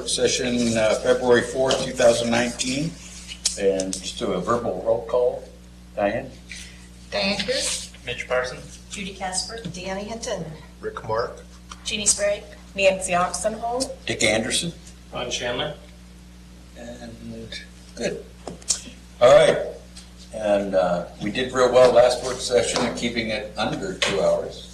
work session, February 4th, 2019. And just do a verbal roll call. Diane? Diane Cruz, Mitch Parsons. Judy Casper, Deanna Hinton, Rick Mark. Jeannie Sprague, Nancy Oxenholm. Dick Anderson? Ron Chandler. And good. All right. And we did real well last work session in keeping it under 2 hours.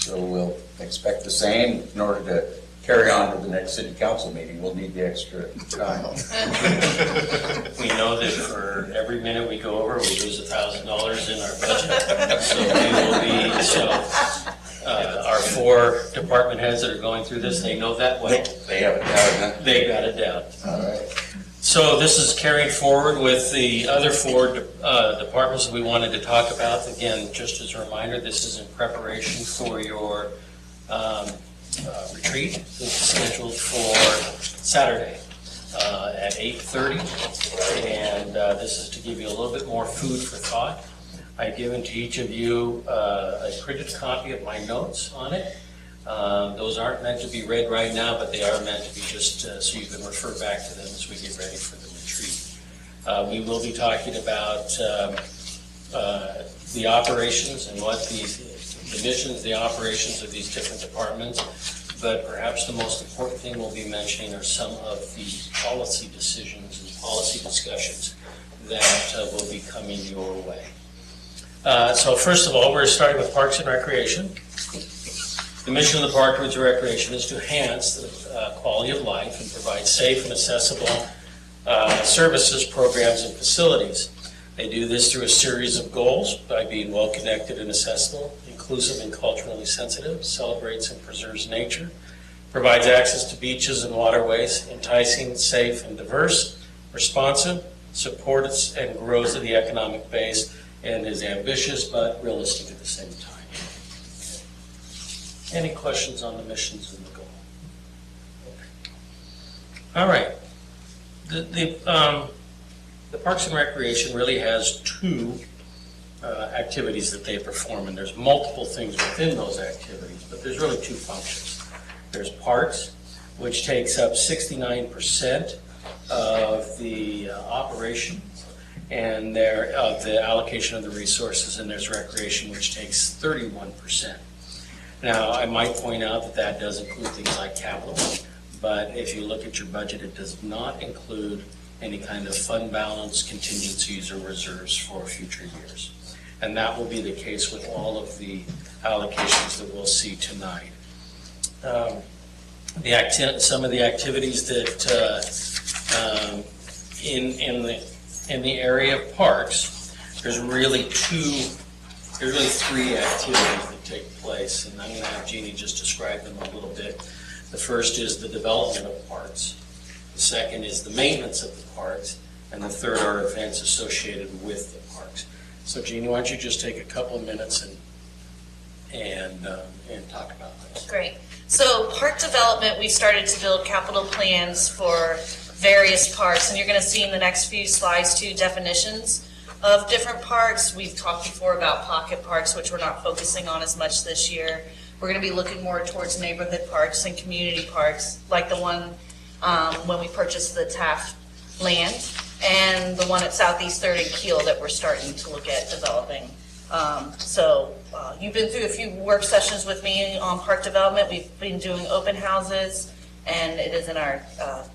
So we'll expect the same. In order to carry on to the next city council meeting, we'll need the extra time. We know that for every minute we go over, we lose $1,000 in our budget. So we will be, our 4 department heads that are going through this, they know that well. They have it down, huh? They got it down. All right. So this is carried forward with the other 4 departments that we wanted to talk about. Again, just as a reminder, this is in preparation for your retreat. This is scheduled for Saturday at 8:30, and this is to give you a little bit more food for thought. I've given to each of you a printed copy of my notes on it. Those aren't meant to be read right now, but they are meant to be just so you can refer back to them as we get ready for the retreat. We will be talking about the operations and what the missions, the operations of these different departments, but perhaps the most important thing we'll be mentioning are some of the policy decisions and policy discussions that will be coming your way. So first of all, we're starting with Parks and Recreation. The mission of the Parks and Recreation is to enhance the quality of life and provide safe and accessible services, programs, and facilities. They do this through a series of goals by being well-connected and accessible, inclusive and culturally sensitive, celebrates and preserves nature, provides access to beaches and waterways, enticing, safe, and diverse, responsive, supports and grows the economic base, and is ambitious but realistic at the same time. Any questions on the missions and the goal? All right. The Parks and Recreation really has 2 activities that they perform, and there's multiple things within those activities, but there's really 2 functions. There's parks, which takes up 69% of the operation and of the allocation of the resources, and there's recreation, which takes 31%. Now, I might point out that that does include things like capital, but if you look at your budget, it does not include any kind of fund balance, contingencies, or reserves for future years. And that will be the case with all of the allocations that we'll see tonight. Some of the activities that in the area of parks, there's really 3 activities that take place, and I'm going to have Jeannie just describe them a little bit. The first is the development of parks. The second is the maintenance of the parks, and the third are events associated with the parks. So, Jeannie, why don't you just take a couple of minutes and talk about this? Great. So park development, we started to build capital plans for various parks, and you're going to see in the next few slides 2 definitions of different parks. We've talked before about pocket parks, which we're not focusing on as much this year. We're going to be looking more towards neighborhood parks and community parks, like the one when we purchased the Taft land, and the one at Southeast 3rd and Keel that we're starting to look at developing. You've been through a few work sessions with me on park development. We've been doing open houses, and it is in our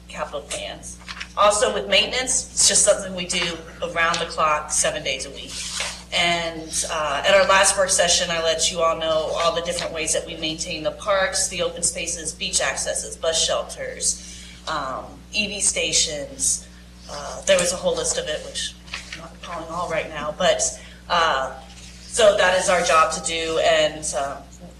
capital plans. Also with maintenance, it's just something we do around the clock, 7 days a week. And at our last work session, I let you all know all the different ways that we maintain the parks, the open spaces, beach accesses, bus shelters, EV stations. There was a whole list of it, which I'm not calling all right now. But so that is our job to do. And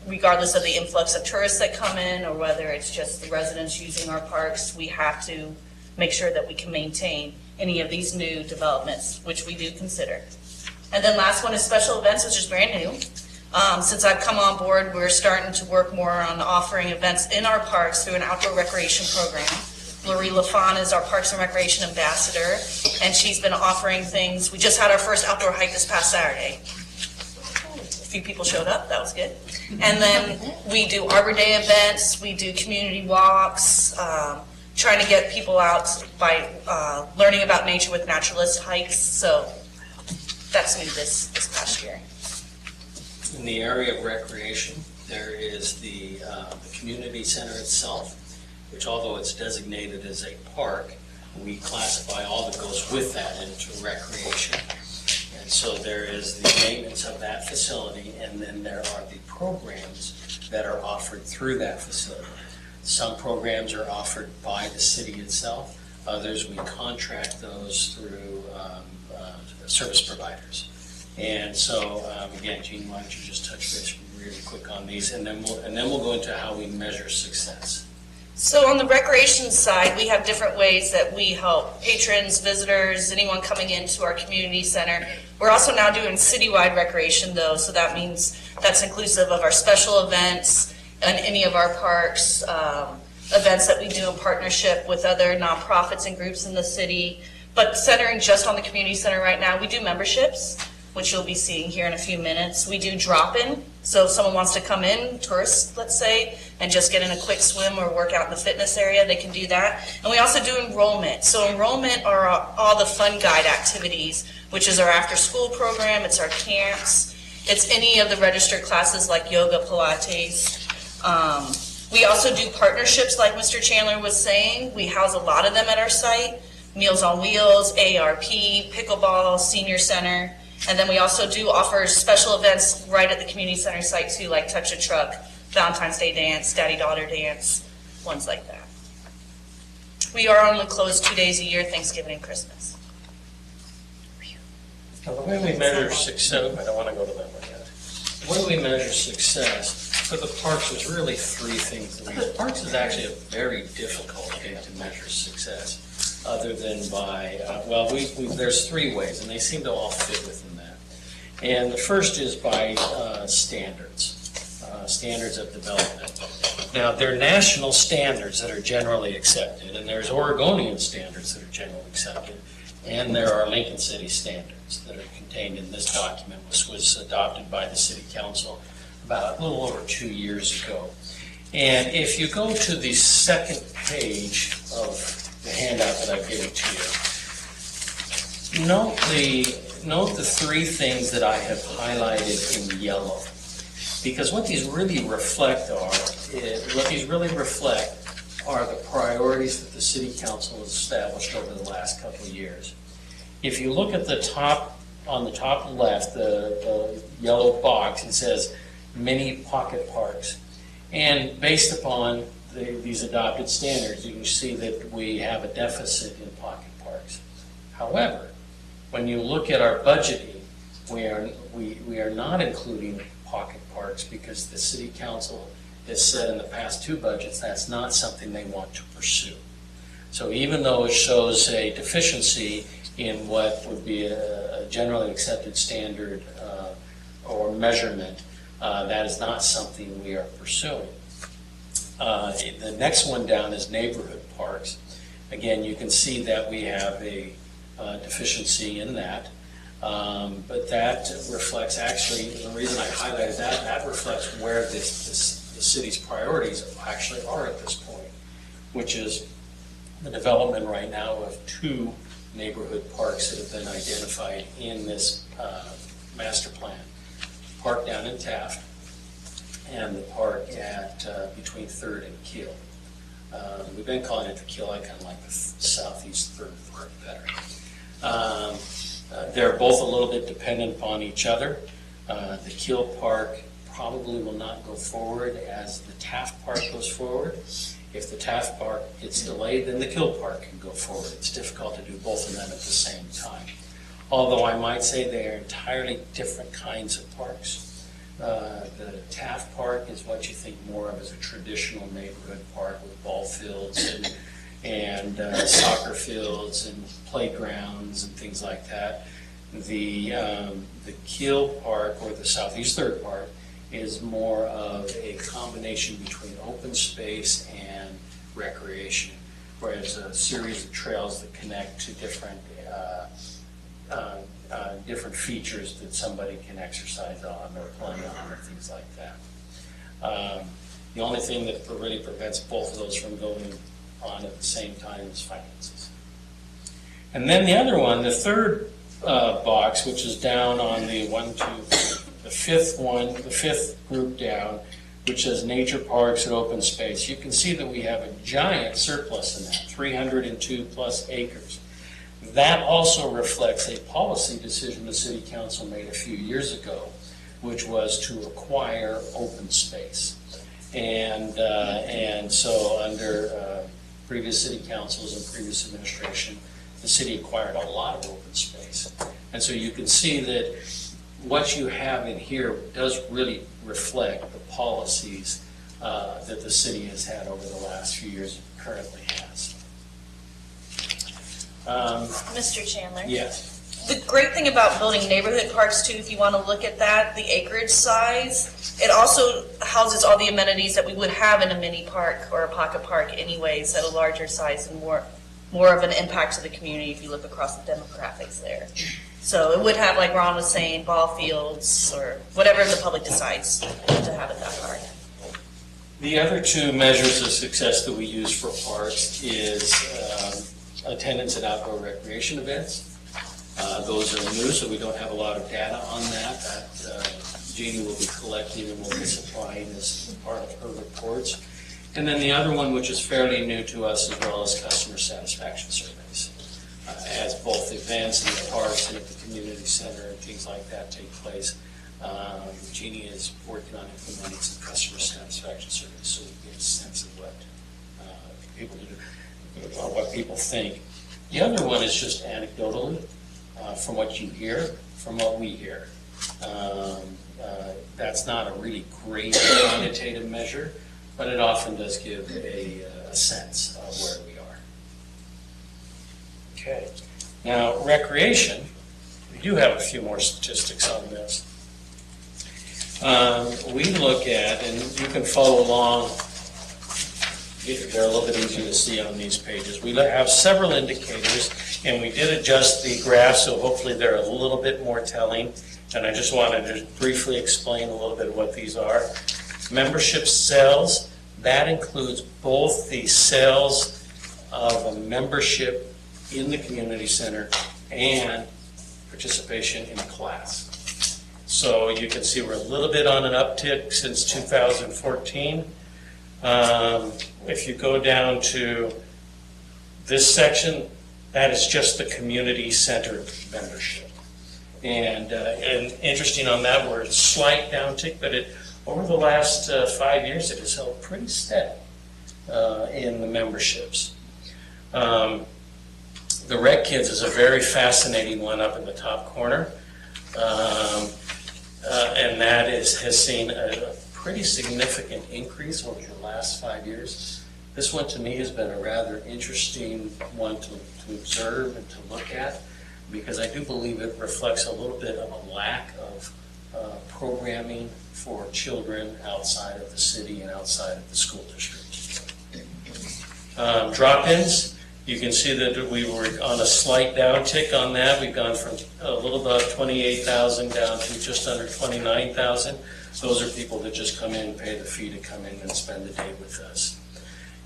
regardless of the influx of tourists that come in, or whether it's just the residents using our parks, we have to make sure that we can maintain any of these new developments, which we do consider. And then last one is special events, which is brand new. Since I've come on board, we're starting to work more on offering events in our parks through an outdoor recreation program. Lori LaFawn is our Parks and Recreation Ambassador, and she's been offering things. We just had our first outdoor hike this past Saturday. A few people showed up, that was good. And then we do Arbor Day events, we do community walks, trying to get people out by learning about nature with naturalist hikes. So that's new this past year. In the area of recreation, there is the community center itself, which although it's designated as a park, we classify all that goes with that into recreation. And so there is the maintenance of that facility, and then there are the programs that are offered through that facility. Some programs are offered by the city itself. Others, we contract those through service providers. And so, again, Jean, why don't you just touch base really quick on these, and then we'll go into how we measure success. So on the recreation side, we have different ways that we help patrons, visitors, anyone coming into our community center. We're also now doing citywide recreation though, so that means that's inclusive of our special events and any of our parks, events that we do in partnership with other nonprofits and groups in the city. But centering just on the community center right now, we do memberships, which you'll be seeing here in a few minutes. We do drop-in, so if someone wants to come in, tourists, let's say, and just get in a quick swim or work out in the fitness area, they can do that. And we also do enrollment. So enrollment are all the fun guide activities, which is our after-school program, it's our camps, it's any of the registered classes like yoga, Pilates. We also do partnerships like Mr. Chandler was saying. We house a lot of them at our site. Meals on Wheels, ARP, Pickleball, Senior Center. And then we also do offer special events right at the community center site too, like Touch a Truck, Valentine's Day Dance, Daddy-Daughter Dance, ones like that. We are only closed 2 days a year, Thanksgiving and Christmas. Now, the way we measure success, I don't want to go to that one yet. The way we measure success for the parks is really three things. Parks is actually a very difficult thing to measure success, other than by, there's three ways, and they seem to all fit within that. And the first is by standards of development. Now, there are national standards that are generally accepted, and there's Oregonian standards that are generally accepted, and there are Lincoln City standards that are contained in this document, which was adopted by the City Council about a little over 2 years ago. And if you go to the second page of the handout that I've given to you, note the three things that I have highlighted in yellow. Because what these really reflect are the priorities that the City Council has established over the last couple of years. If you look at the top, on the top left, the yellow box, it says mini pocket parks. And based upon these adopted standards, you can see that we have a deficit in pocket parks. However, when you look at our budgeting, we are not including pocket parks because the City Council has said in the past two budgets that's not something they want to pursue. So even though it shows a deficiency in what would be a generally accepted standard or measurement, that is not something we are pursuing. The next one down is neighborhood parks. Again, you can see that we have a deficiency in that. But that reflects, actually, the reason I highlighted that reflects where the city's priorities actually are at this point, which is the development right now of 2 neighborhood parks that have been identified in this master plan. The park down in Taft and the park at between 3rd and Keel. We've been calling it the Keel. I kind of like the southeast 3rd park better. They're both a little bit dependent upon each other. The Keel Park probably will not go forward as the Taft Park goes forward. If the Taft Park gets delayed, then the Keel Park can go forward. It's difficult to do both of them at the same time. Although I might say they are entirely different kinds of parks. The Taft Park is what you think more of as a traditional neighborhood park with ball fields and soccer fields and playgrounds and things like that. The Keel Park, or the Southeast Third Park, is more of a combination between open space and recreation, whereas a series of trails that connect to different features that somebody can exercise on or play on or things like that. The only thing that really prevents both of those from going upon at the same time as finances. And then the other one, the third box, which is down on the the fifth group down, which says nature parks and open space. You can see that we have a giant surplus in that, 302 plus acres. That also reflects a policy decision the City Council made a few years ago, which was to acquire open space. And so under previous city councils and previous administration, the city acquired a lot of open space. And so you can see that what you have in here does really reflect the policies that the city has had over the last few years and currently has. Mr. Chandler? Yes. The great thing about building neighborhood parks too, if you want to look at that, the acreage size, it also houses all the amenities that we would have in a mini park or a pocket park anyways at a larger size and more of an impact to the community if you look across the demographics there. So it would have, like Ron was saying, ball fields or whatever the public decides to have at that park. The other two measures of success that we use for parks is attendance at outdoor recreation events. Those are new, so we don't have a lot of data on that. Jeannie will be collecting and will be supplying as part of her reports. And then the other one, which is fairly new to us, as well as customer satisfaction surveys. As both events in the parks and at the community center and things like that take place, Jeannie is working on implementing some customer satisfaction surveys so we get a sense of what people do, or what people think. The other one is just anecdotally, from what you hear, from what we hear. That's not a really great quantitative measure, but it often does give a sense of where we are. Okay. Now, recreation, we do have a few more statistics on this. We look at, and you can follow along, they're a little bit easier to see on these pages. We have several indicators, and we did adjust the graph, so hopefully they're a little bit more telling. And I just wanted to briefly explain a little bit of what these are. Membership sales, that includes both the sales of a membership in the community center and participation in class. So you can see we're a little bit on an uptick since 2014. If you go down to this section, that is just the community center membership. And interesting on that, we're a slight downtick, but over the last 5 years, it has held pretty steady in the memberships. The Rec Kids is a very fascinating one up in the top corner. And that has seen a pretty significant increase over the last 5 years. This one to me has been a rather interesting one to observe and to look at, because I do believe it reflects a little bit of a lack of programming for children outside of the city and outside of the school district. Drop-ins, you can see that we were on a slight downtick on that. We've gone from a little above 28,000 down to just under 29,000. Those are people that just come in, pay the fee to come in and spend the day with us.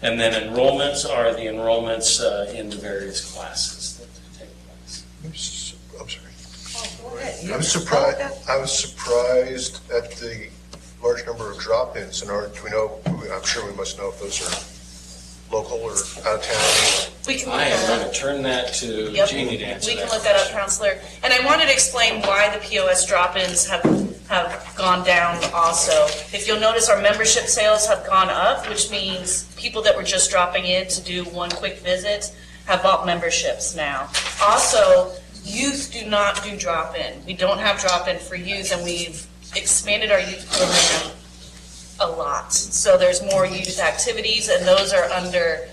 And then enrollments are the enrollments in the various classes that take place. I'm sorry. Oh, go ahead. I was surprised at the large number of drop-ins. And do we know? I'm sure we must know if those are local or out of town. We can I am going to turn that to Yep. Jeannie to answer We that can look that up, question. Counselor. And I wanted to explain why the POS drop-ins have gone down also. If you'll notice, our membership sales have gone up, which means people that were just dropping in to do one quick visit have bought memberships now. Also, youth do not do drop-in. We don't have drop-in for youth, and we've expanded our youth program a lot. So there's more youth activities, and those are under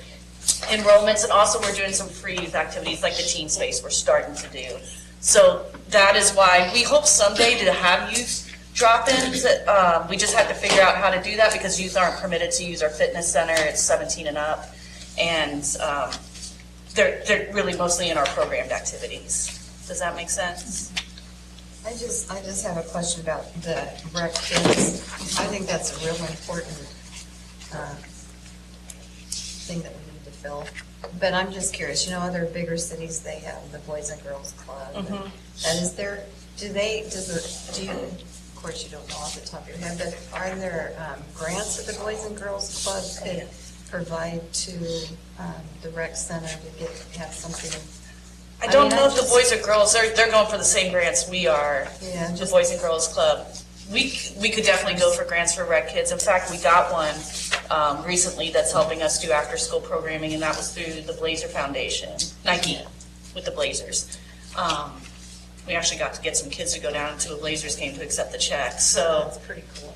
enrollments. And also we're doing some free youth activities like the Teen Space we're starting to do. So that is why we hope someday to have youth drop-ins. We just have to figure out how to do that because youth aren't permitted to use our fitness center. It's 17 and up. And they're really mostly in our programmed activities. Does that make sense? I just have a question about the Rec Kids. I think that's a real important thing that we need to Phil, but I'm just curious, other bigger cities, they have the Boys and Girls Club. Mhm. And is there, do you, of course you don't know off the top of your head, but are there grants that the Boys and Girls Club could provide to the rec center to have something? I don't mean, know I if the just- boys or girls, they're going for the same grants we are, Yeah, the just, Boys and Girls Club. We could definitely go for grants for rec kids. In fact, we got one recently that's helping us do after-school programming, and that was through the Blazer Foundation, Nike, with the Blazers. We actually got to get some kids to go down to a Blazers game to accept the check, so that's pretty cool.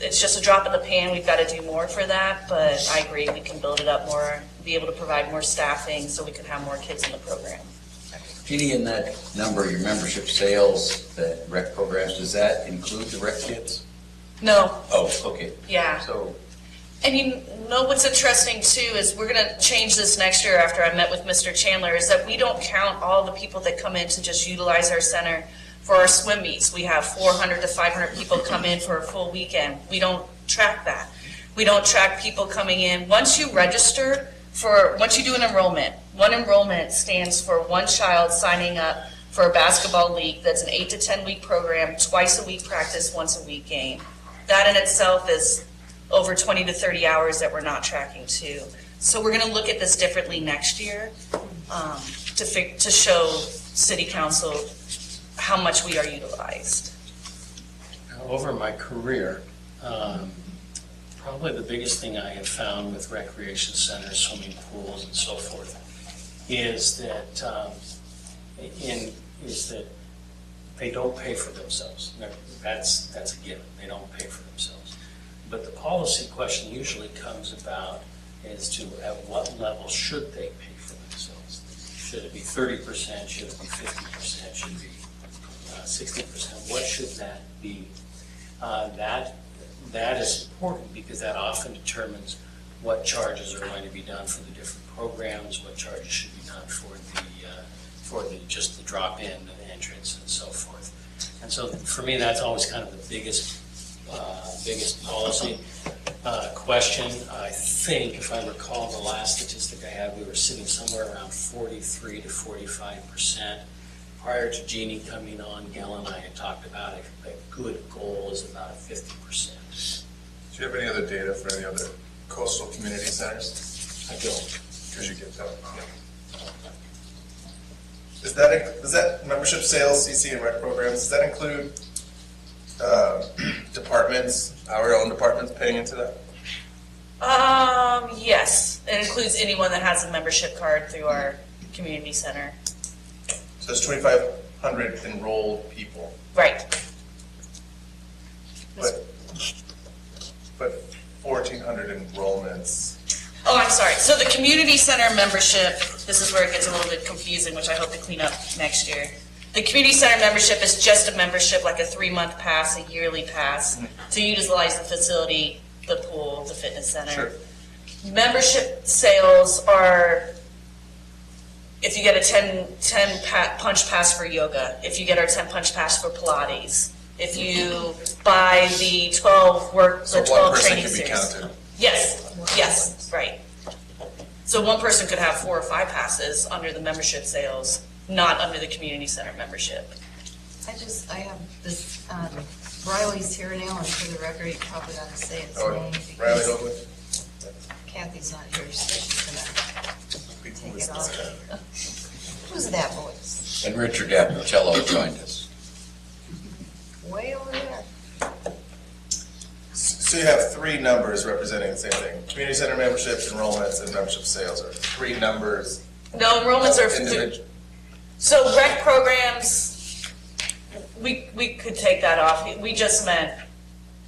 it's just a drop in the pan. We've got to do more for that, but I agree, we can build it up more, be able to provide more staffing so we can have more kids in the program. Jeannie, in that number, your membership sales, the rec programs, does that include the rec kids? No, Oh, okay. yeah. So, And you know what's interesting too is we're gonna change this next year after I met with Mr. Chandler, is that we don't count all the people that come in to just utilize our center for our swim meets. We have 400 to 500 people come in for a full weekend. We don't track that. We don't track people coming in. Once you register once you do an enrollment, one enrollment stands for one child signing up for a basketball league that's an 8 to 10 week program, twice a week practice, once a week game. That in itself is over 20 to 30 hours that we're not tracking too. So we're gonna look at this differently next year to show city council how much we are utilized. Over my career, probably the biggest thing I have found with recreation centers, swimming pools and so forth, is that they don't pay for themselves. That's a given. They don't pay for themselves. But the policy question usually comes about as to at what level should they pay for themselves? Should it be 30%? Should it be 50%? Should it be 60%? What should that be? That is important because that often determines what charges are going to be done for the different programs, what charges should be done for just the drop-in entrance and so forth. And so for me, that's always kind of the biggest policy question. I think, if I recall the last statistic I had, we were sitting somewhere around 43 to 45%. Prior to Jeannie coming on, Gail and I had talked about a good goal is about 50%. Do you have any other data for any other coastal community centers? I don't. Because you get that. Does that membership sales, CC and rec programs, does that include departments, our own departments paying into that? Yes, it includes anyone that has a membership card through our community center. So there's 2,500 enrolled people, Right. but 1,400 enrollments. Oh, I'm sorry. So the community center membership, this is where it gets a little bit confusing, which I hope to clean up next year. The community center membership is just a membership, like a 3-month pass, a yearly pass, to utilize the facility, the pool, the fitness center. Sure. Membership sales are, if you get a 10 punch pass for yoga, if you get our 10 punch pass for Pilates, if you buy the 12 So one person training can be series. counted. Yes, right. So one person could have 4 or 5 passes under the membership sales, not under the community center membership. I have this, Riley's here now, and for the record, you probably ought to say its Oh, name. Riley because Hoagland? Kathy's not here, so she's gonna take it off. Who's that voice? and Richard Appicello joined us. Way over there. So you have 3 numbers representing the same thing. Community center memberships, enrollments, and membership sales are 3 numbers. No, enrollments are, Individual. so rec programs, we could take that off. We just meant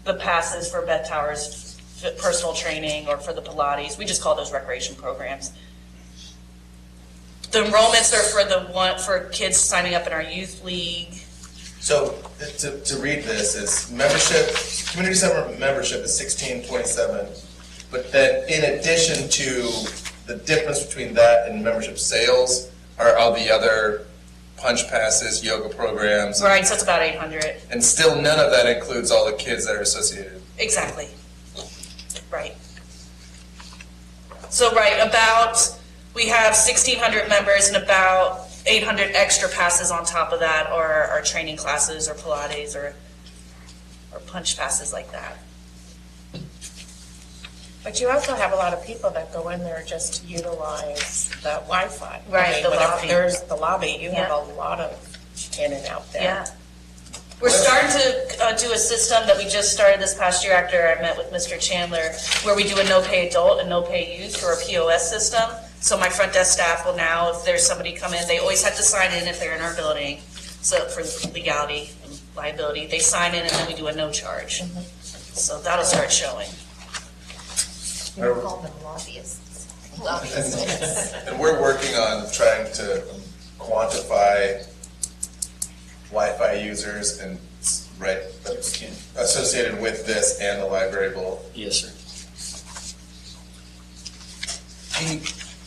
the passes for Beth Towers' personal training or for the Pilates. We just call those recreation programs. The enrollments are for kids signing up in our youth league. So to read this is membership, community center membership is $16.27, but then in addition to the difference between that and membership sales are all the other punch passes, yoga programs, Right, so it's about 800. and still none of that includes all the kids that are associated. Exactly. Right. So, right, we have 1,600 members and about 800 extra passes on top of that, or our training classes or Pilates or punch passes like that. But you also have a lot of people that go in there just to utilize the Wi-Fi. Right, I mean, the whenever lobby. there's the lobby, you have Yeah. a lot of in and out there. Yeah. We're starting to do a system that we just started this past year after I met with Mr. Chandler, where we do a no-pay adult and no-pay youth through our POS system. So my front desk staff will now, if there's somebody come in, they always have to sign in if they're in our building. So for legality and liability, they sign in and then we do a no charge. So that'll start showing. You call them lobbyists. And we're working on trying to quantify Wi-Fi users and, right, associated with this and the library bowl. Yes, sir. Hey,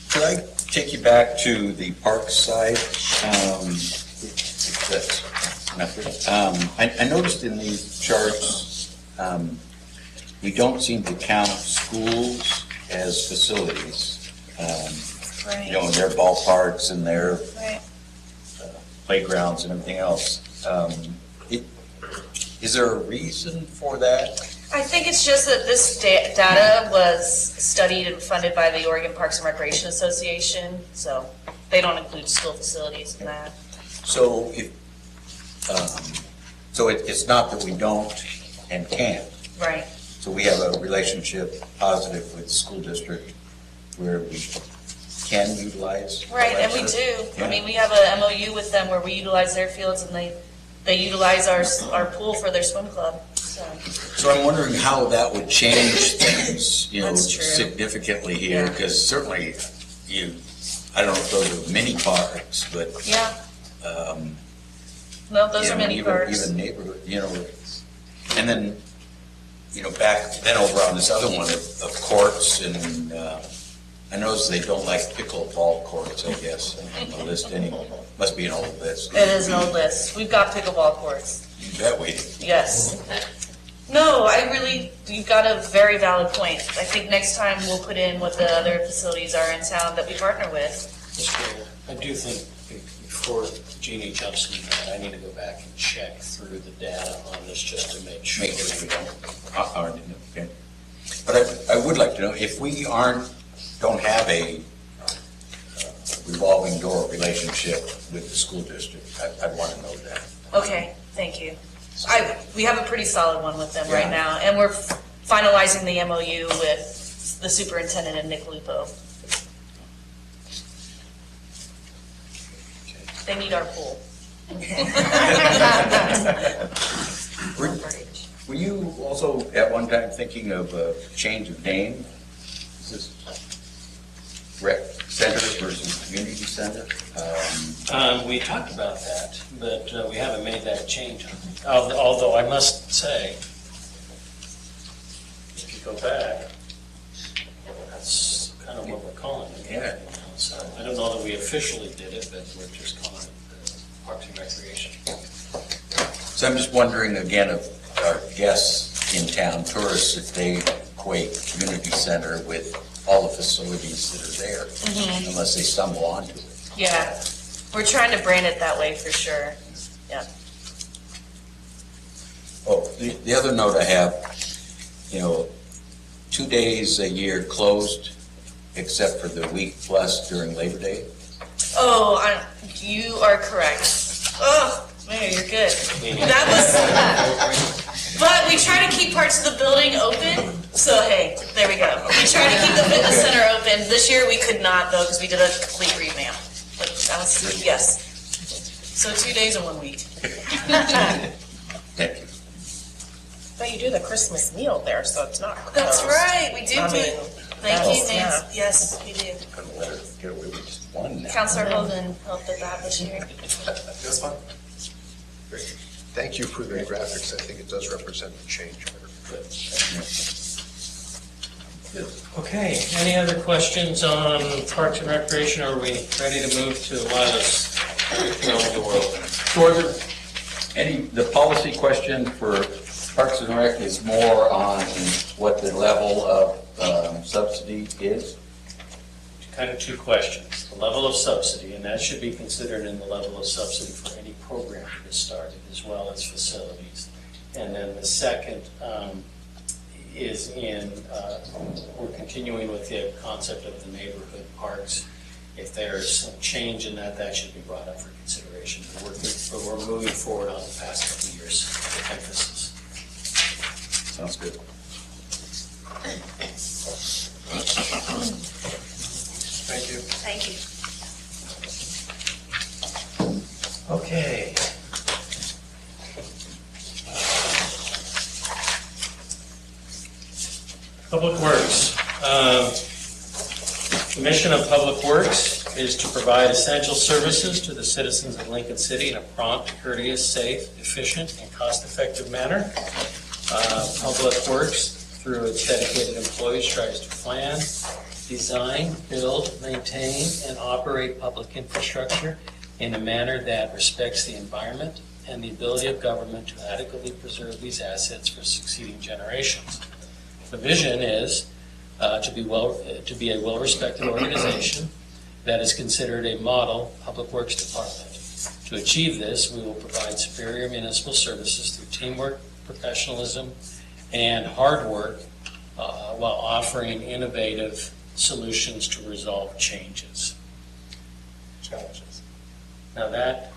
could I take you back to the park side? I noticed in these charts, we don't seem to count schools as facilities. You know, their ballparks and their Right. playgrounds and everything else. Is there a reason for that? I think it's just that this data was studied and funded by the Oregon Parks and Recreation Association, so they don't include school facilities in that. So it's not that we don't and can't. Right. So we have a relationship positive with the school district where we can utilize. Right, and we do. I mean, we have a MOU with them where we utilize their fields and they utilize our pool for their swim club, so. So I'm wondering how that would change things, you know, That's true. significantly here, Yeah. because certainly I don't know if those are mini parks, but, Yeah. No, those you are know, mini parks. even neighborhood, you know, and then, you know, back then over on this other one of courts and, I noticed they don't like pickleball courts, I guess, on the list anymore. Must be an old list. It is an old list. We've got pickleball courts. You bet we do. Yes. No, you've got a very valid point. I think next time we'll put in what the other facilities are in town that we partner with. Mr. Mayor, I do think before Jeannie jumps into that, I need to go back and check through the data on this just to make sure. Make sure we don't, okay. But I would like to know, if we don't have a revolving door relationship with the school district, I'd want to know that. Okay, thank you. We have a pretty solid one with them right Yeah. now, and we're finalizing the MOU with the superintendent and Nick Lupo. They need our pool. Were you also at one time thinking of a change of name? Is this rec center versus community center? We talked about that, but we haven't made that change. Although I must say, if you go back, that's kind of what we're calling it. Yeah. So I don't know that we officially did it, but we're just calling it Parks and Recreation. So I'm just wondering again of our guests in town, tourists, if they equate community center with all the facilities that are there, unless they stumble onto it. Yeah, we're trying to brand it that way for sure. Yeah. Oh, the other note I have, you know, 2 days a year closed, except for the week plus during Labor Day. Oh, you are correct. Oh, man, you're good. That was, but we try to keep parts of the building open. So hey, there we go. We try to keep the fitness center open. This year we could not though because we did a complete revamp. But that was, yes. So 2 days and 1 week. Thank you. But you do the Christmas meal there, so it's not closed. That's right, we do. I mean, Thank you, that's- Nancy. Yes, we do. Couldn't let her get away with just one now. Counselor Holden helped with that this year. That's fine. Great. Thank you for the graphics. I think it does represent the change. Okay, any other questions on Parks and Recreation? Are we ready to move to Lila's Technology World? Further, the policy question for Parks and Rec is more on what the level of subsidy is. kind of two questions. The level of subsidy, and that should be considered in the level of subsidy for any program that is started, as well as facilities. And then the second is we're continuing with the concept of the neighborhood parks. If there's some change in that, that should be brought up for consideration. But we're moving forward on the past couple of years with emphasis. Sounds good. Thank you. Thank you. Okay. Public Works. The mission of Public Works is to provide essential services to the citizens of Lincoln City in a prompt, courteous, safe, efficient, and cost-effective manner. Public Works, through its dedicated employees, tries to plan, design, build, maintain, and operate public infrastructure in a manner that respects the environment and the ability of government to adequately preserve these assets for succeeding generations. The vision is to be a well-respected organization that is considered a model public works department. To achieve this, we will provide superior municipal services through teamwork, professionalism, and hard work while offering innovative solutions to resolve challenges. Now that,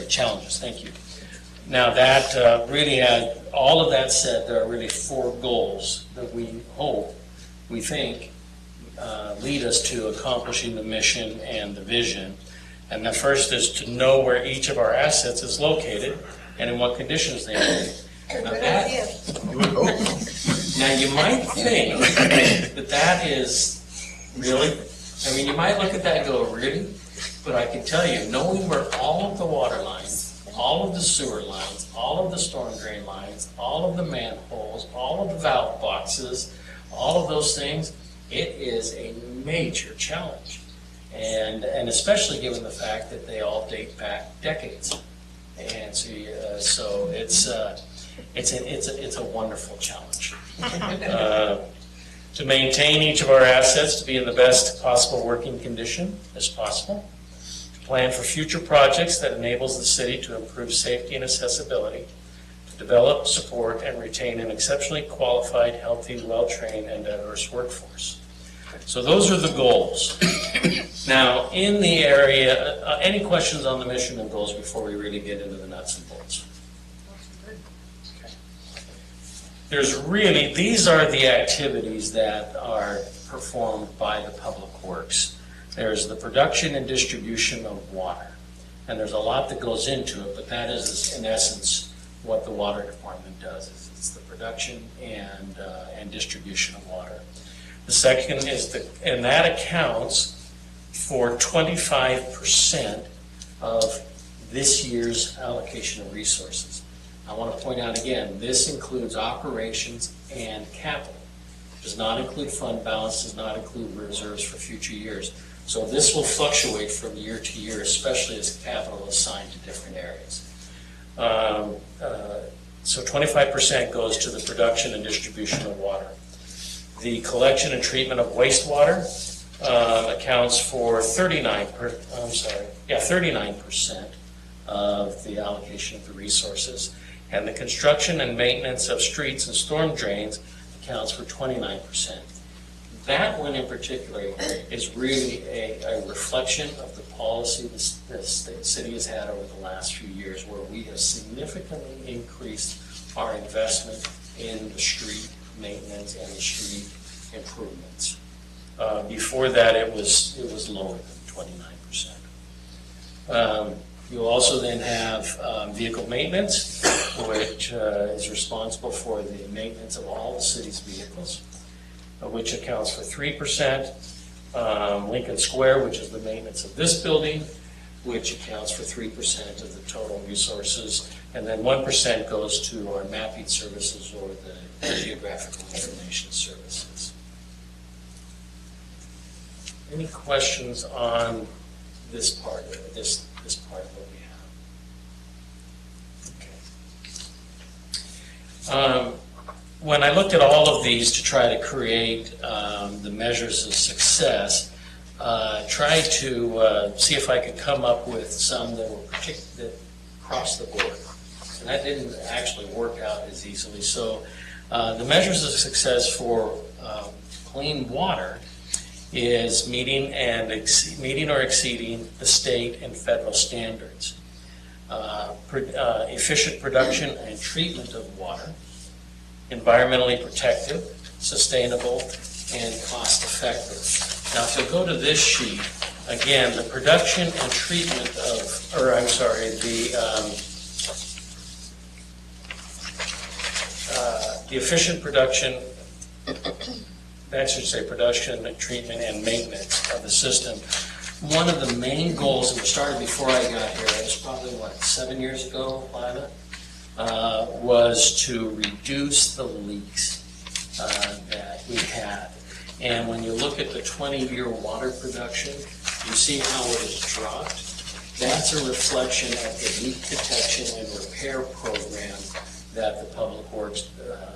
challenges, thank you. Now that really had, all of that said, there are really 4 goals that we think lead us to accomplishing the mission and the vision. And the first is to know where each of our assets is located and in what conditions they are in. Now, now you might think that is really, I mean, you might look at that and go, really? But I can tell you, knowing where all of the water lines, all of the sewer lines, all of the storm drain lines, all of the manholes, all of the valve boxes, all of those things, it is a major challenge. And especially given the fact that they all date back decades. And so it's a wonderful challenge. To maintain each of our assets to be in the best possible working condition as possible. To plan for future projects that enables the city to improve safety and accessibility. To develop, support, and retain an exceptionally qualified, healthy, well-trained, and diverse workforce. So those are the goals. Now, in the area, any questions on the mission and goals before we really get into the nuts and bolts? Okay. These are the activities that are performed by the Public Works. There's the production and distribution of water. And there's a lot that goes into it, but that is, in essence, what the water department does. It's the production and distribution of water. The second is and that accounts for 25% of this year's allocation of resources. I want to point out again, this includes operations and capital. It does not include fund balance, does not include reserves for future years. So this will fluctuate from year to year, especially as capital is assigned to different areas. So 25% goes to the production and distribution of water. The collection and treatment of wastewater accounts for 39% of the allocation of the resources. And the construction and maintenance of streets and storm drains accounts for 29%. That one in particular is really a reflection of the policy the city has had over the last few years, where we have significantly increased our investment in the street maintenance and the street improvements. Before that, it was lower than 29%. You also then have vehicle maintenance, which is responsible for the maintenance of all the city's vehicles, which accounts for 3%. Lincoln Square, which is the maintenance of this building, which accounts for 3% of the total resources. And then 1% goes to our mapping services or the geographical information services. Any questions on this part of it, this part of what we have? Okay. When I looked at all of these to try to create the measures of success, tried to see if I could come up with some that were that across the board. And that didn't actually work out as easily. So the measures of success for clean water is meeting or exceeding the state and federal standards. Efficient production and treatment of water, environmentally protective, sustainable, and cost-effective. Now, if you'll go to this sheet, again, the production and treatment of, the efficient production, that should say production, treatment, and maintenance of the system. One of the main goals, and it started before I got here, it was probably, 7 years ago, Lila, was to reduce the leaks that we had. And when you look at the 20-year water production, you see how it has dropped. That's a reflection of the leak detection and repair program that the Public Works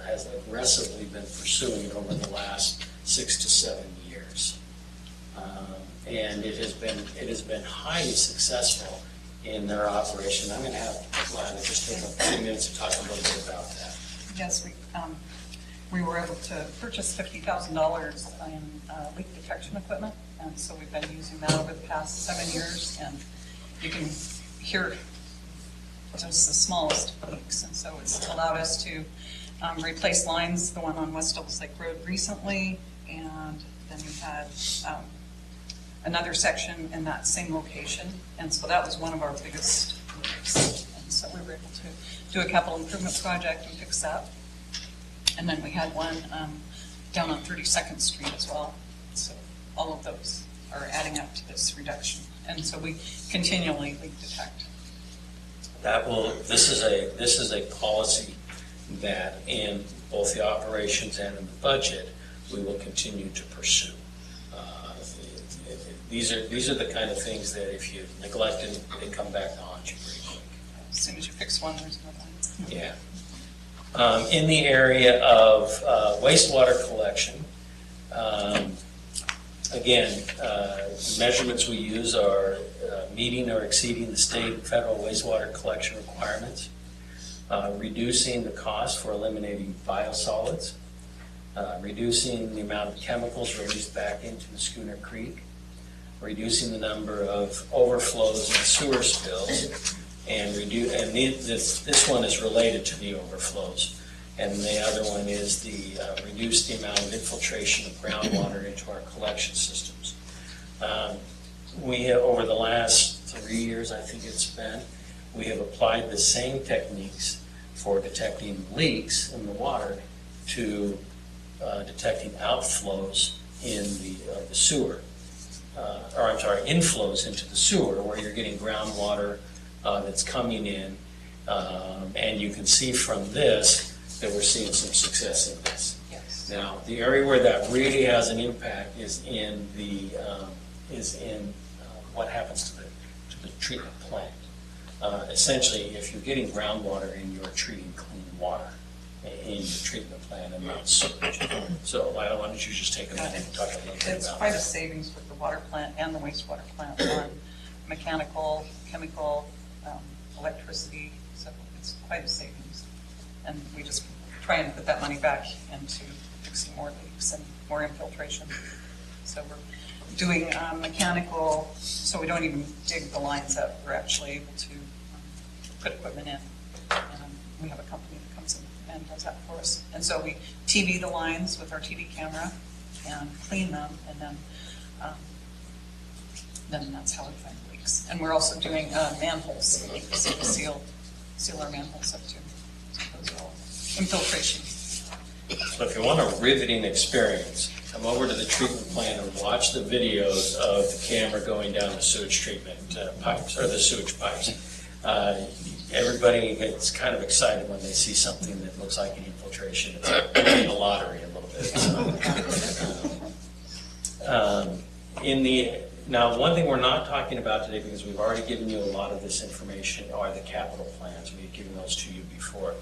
has aggressively been pursuing over the last 6 to 7 years. And it has been highly successful in their operation. I'm going to have Lana just take a few minutes to talk a little bit about that. Yes, we were able to purchase $50,000 in leak detection equipment, and so we've been using that over the past 7 years, and you can hear just the smallest leaks, and so it's allowed us to replace lines, the one on West Douglas Lake Road recently, and then we had another section in that same location, and so that was one of our biggest leaks, and so we were able to do a capital improvement project and fix that. And then we had one down on 32nd Street as well. So all of those are adding up to this reduction. And so we continually leak detect. This is a policy that in both the operations and in the budget, we will continue to pursue. These are the kind of things that if you neglect them, they come back to haunt you pretty quick. As soon as you fix one, there's another one. Yeah. In the area of wastewater collection, again, measurements we use are meeting or exceeding the state and federal wastewater collection requirements, reducing the cost for eliminating biosolids, reducing the amount of chemicals released back into the Schooner Creek, reducing the number of overflows and sewer spills, and this one is related to the overflows. And the other one is the reduce the amount of infiltration of groundwater into our collection systems. We have, over the last 3 years, I think it's been, we have applied the same techniques for detecting leaks in the water to detecting outflows in the sewer. Inflows into the sewer, where you're getting groundwater that's coming in, and you can see from this that we're seeing some success in this. Yes. Now, the area where that really has an impact is in what happens to the treatment plant. Essentially, if you're getting groundwater and you're treating clean water in your treatment plant and not sewage. So, Lila, why don't you just take a minute and talk a little bit about that? It's quite a savings with the water plant and the wastewater plant on mechanical, chemical, electricity, so it's quite a savings. And we just try and put that money back into fixing more leaks and more infiltration. So we're doing mechanical, so we don't even dig the lines up. We're actually able to put equipment in. And we have a company that comes in and does that for us. And so we TV the lines with our TV camera and clean them, and then that's how we find leaks. And we're also doing manholes, so we seal our manholes up too. So those are all infiltration. So if you want a riveting experience, come over to the treatment plant and watch the videos of the camera going down the sewage treatment pipes, or the sewage pipes. Everybody gets kind of excited when they see something that looks like an infiltration. It's like winning the lottery a little bit. Now, one thing we're not talking about today, because we've already given you a lot of this information, are the capital plans. We've given those to you before.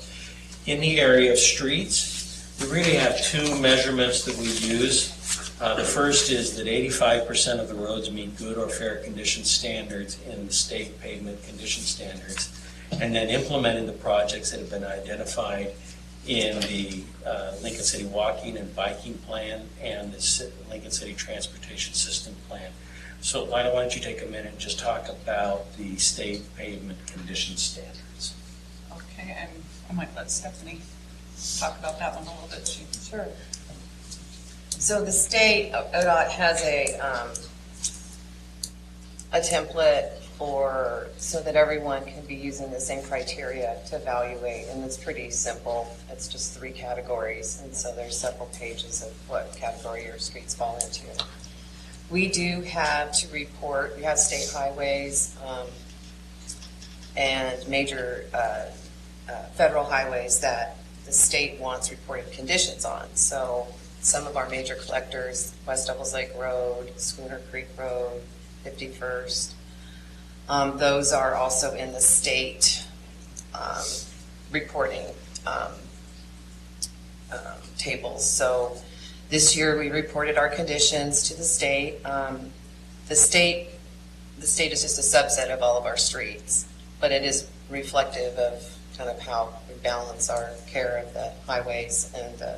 In the area of streets, we really have two measurements that we use. The first is that 85% of the roads meet good or fair condition standards in the state pavement condition standards, and then implementing the projects that have been identified in the Lincoln City Walking and Biking Plan and the Lincoln City Transportation System Plan. So Lila, why don't you take a minute and just talk about the state pavement condition standards? Okay, and I might let Stephanie talk about that one a little bit. Sure. So the state, ODOT has a template so that everyone can be using the same criteria to evaluate, and it's pretty simple. It's just 3 categories, and so there's several pages of what category your streets fall into. We do have to report, we have state highways and major federal highways that the state wants reported conditions on. So some of our major collectors, West Devils Lake Road, Schooner Creek Road, 51st, those are also in the state reporting tables. So this year we reported our conditions to the state. The state is just a subset of all of our streets, but it is reflective of kind of how we balance our care of the highways and the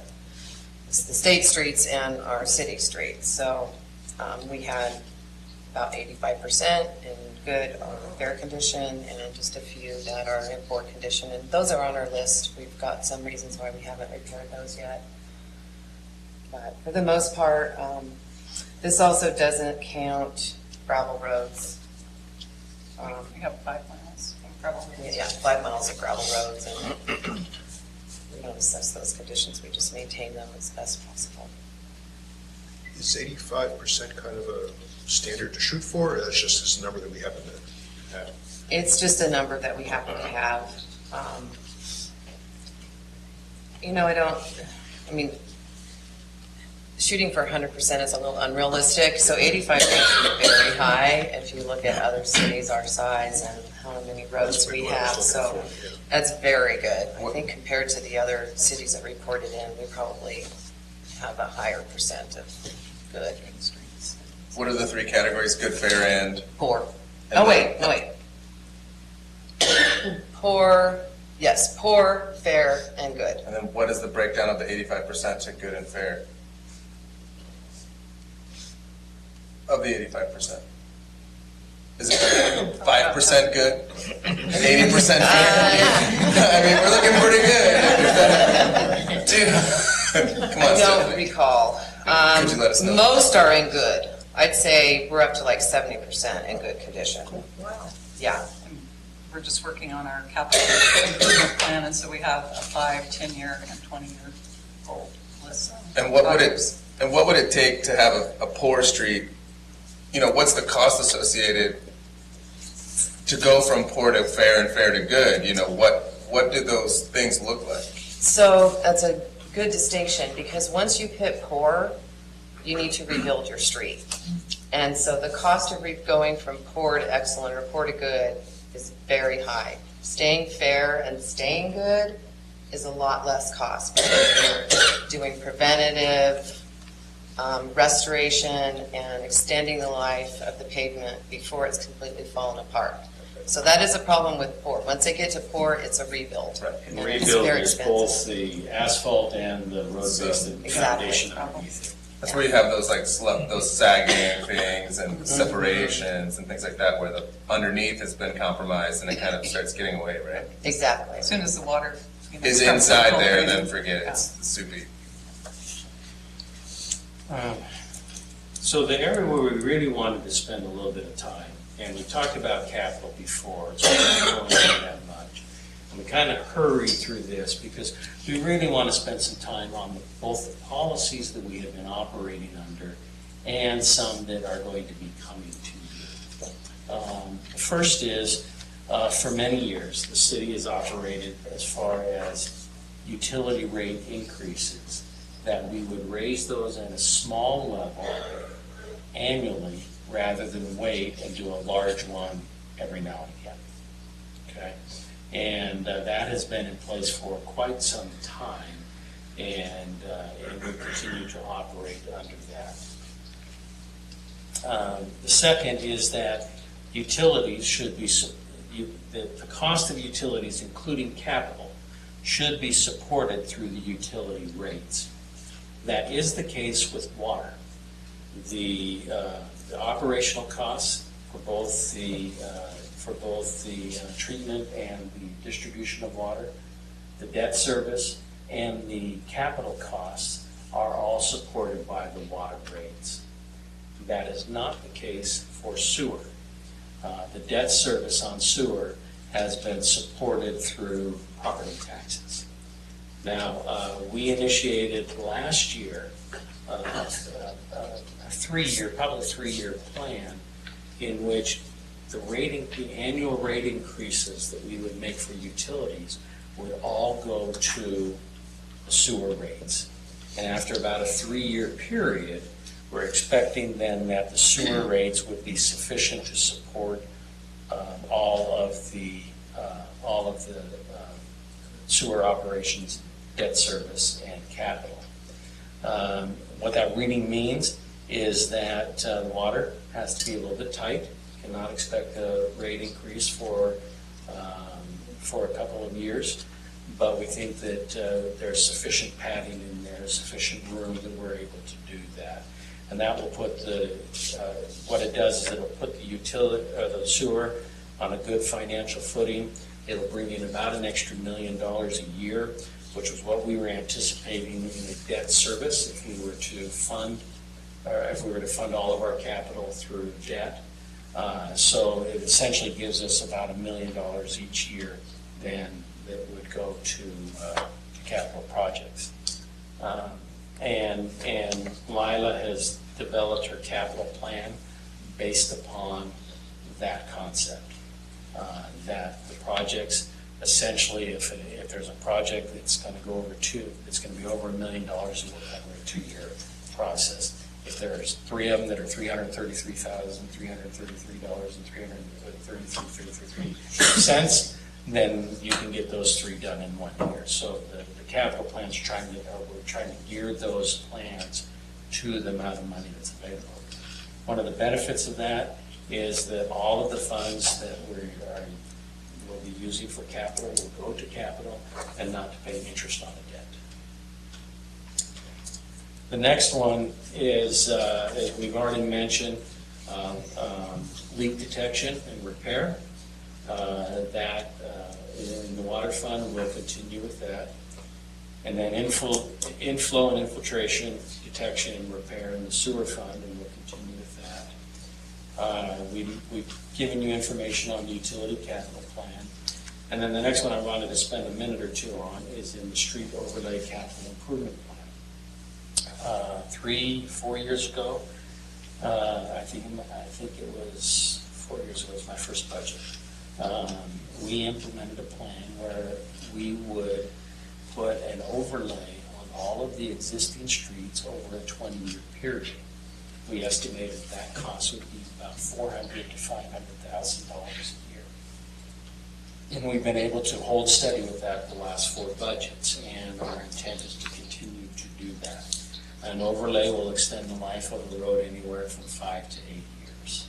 state streets and our city streets. So we had about 85% in good or fair condition, and just a few that are in poor condition. And those are on our list. We've got some reasons why we haven't repaired those yet. But for the most part, this also doesn't count gravel roads. We have 5 miles of gravel roads. Yeah, 5 miles of gravel roads, and we don't assess those conditions. We just maintain them as best possible. Is 85% kind of a standard to shoot for, or that's just this number that we happen to have? It's just a number that we happen to have. Shooting for 100% is a little unrealistic, so 85 is very high if you look at other cities our size and how many roads we have, so that's very good. I think compared to the other cities that reported in, we probably have a higher percent of good streets. What are the 3 categories? Good, fair, and? Poor. And No, wait. Poor, yes, poor, fair, and good. And then what is the breakdown of the 85% to good and fair? Of the 85%? Is it 5% good and 80% fair? I mean, we're looking pretty good. Dude. Come on, I don't Stephanie. recall. Could you let us know? Most are in good. I'd say we're up to like 70% in good condition. Wow. Yeah. We're just working on our capital improvement plan, and so we have a 5, 10-year, and 20-year goal list. And what would it take to have a poor street? You know, what's the cost associated to go from poor to fair and fair to good? You know, what do those things look like? So that's a good distinction, because once you hit poor, you need to rebuild your street. And so the cost of going from poor to excellent or poor to good is very high. Staying fair and staying good is a lot less cost, because you're doing preventative restoration and extending the life of the pavement before it's completely fallen apart. So that is a problem with poor. Once they get to poor, it's a rebuild. Right. And And it's rebuild very is expensive. both the asphalt and the road-based Exactly. foundation underneath it. That's where you have those those sagging things and separations and things like that, where the underneath has been compromised and it kind of starts getting away, right? Exactly. As soon as the water Is starts inside there, infiltrating. then forget it. It's soupy. So the area where we really wanted to spend a little bit of time, and we talked about capital before, so we don't go into that much. And we kind of hurried through this because we really want to spend some time on both the policies that we have been operating under and some that are going to be coming to you. First is, for many years, the city has operated as far as utility rate increases, that we would raise those at a small level annually rather than wait and do a large one every now and again. Okay? And that has been in place for quite some time. And would continue to operate under that. The second is that utilities should be, the cost of utilities, including capital, should be supported through the utility rates. That is the case with water. The operational costs for both the treatment and the distribution of water, the debt service, and the capital costs are all supported by the water rates. That is not the case for sewer. The debt service on sewer has been supported through property taxes. Now, we initiated last year a probably three-year plan in which the annual rate increases that we would make for utilities would all go to the sewer rates. And after about a 3-year period, we're expecting then that the sewer rates would be sufficient to support all of the sewer operations, debt service, and capital. What that really means is that the water has to be a little bit tight. Cannot expect a rate increase for a couple of years, but we think that there's sufficient padding in there, sufficient room that we're able to do that. And that will put what it does is it'll put the sewer on a good financial footing. It'll bring in about an extra $1 million a year, which was what we were anticipating in the debt service if we were to fund all of our capital through debt. So it essentially gives us about $1 million each year then that would go to capital projects. And Lila has developed her capital plan based upon that concept. That the projects, essentially, if there's a project that's going to go over it's going to be over $1 million, it will cover a 2-year process. If there's 3 of them that are $333,333.33, then you can get those 3 done in 1 year. So the capital plans we're trying to gear those plans to the amount of money that's available. One of the benefits of that is that all of the funds that we'll be using for capital will go to capital and not to pay interest on the debt. The next one is, as we've already mentioned, leak detection and repair. That in the water fund, we'll continue with that. And then inflow and infiltration detection and repair in the sewer fund, and we'll continue with that. We've given you information on the utility capital plan. And then the next one I wanted to spend a minute or two on is in the street overlay capital improvement plan. 3-4 years ago, I think it was 4 years ago, it was my first budget. We implemented a plan where we would put an overlay on all of the existing streets over a 20-year period. We estimated that cost would be about $400,000 to $500,000 a year. And we've been able to hold steady with that the last 4 budgets, and our intent is to continue to do that. An overlay will extend the life of the road anywhere from 5 to 8 years.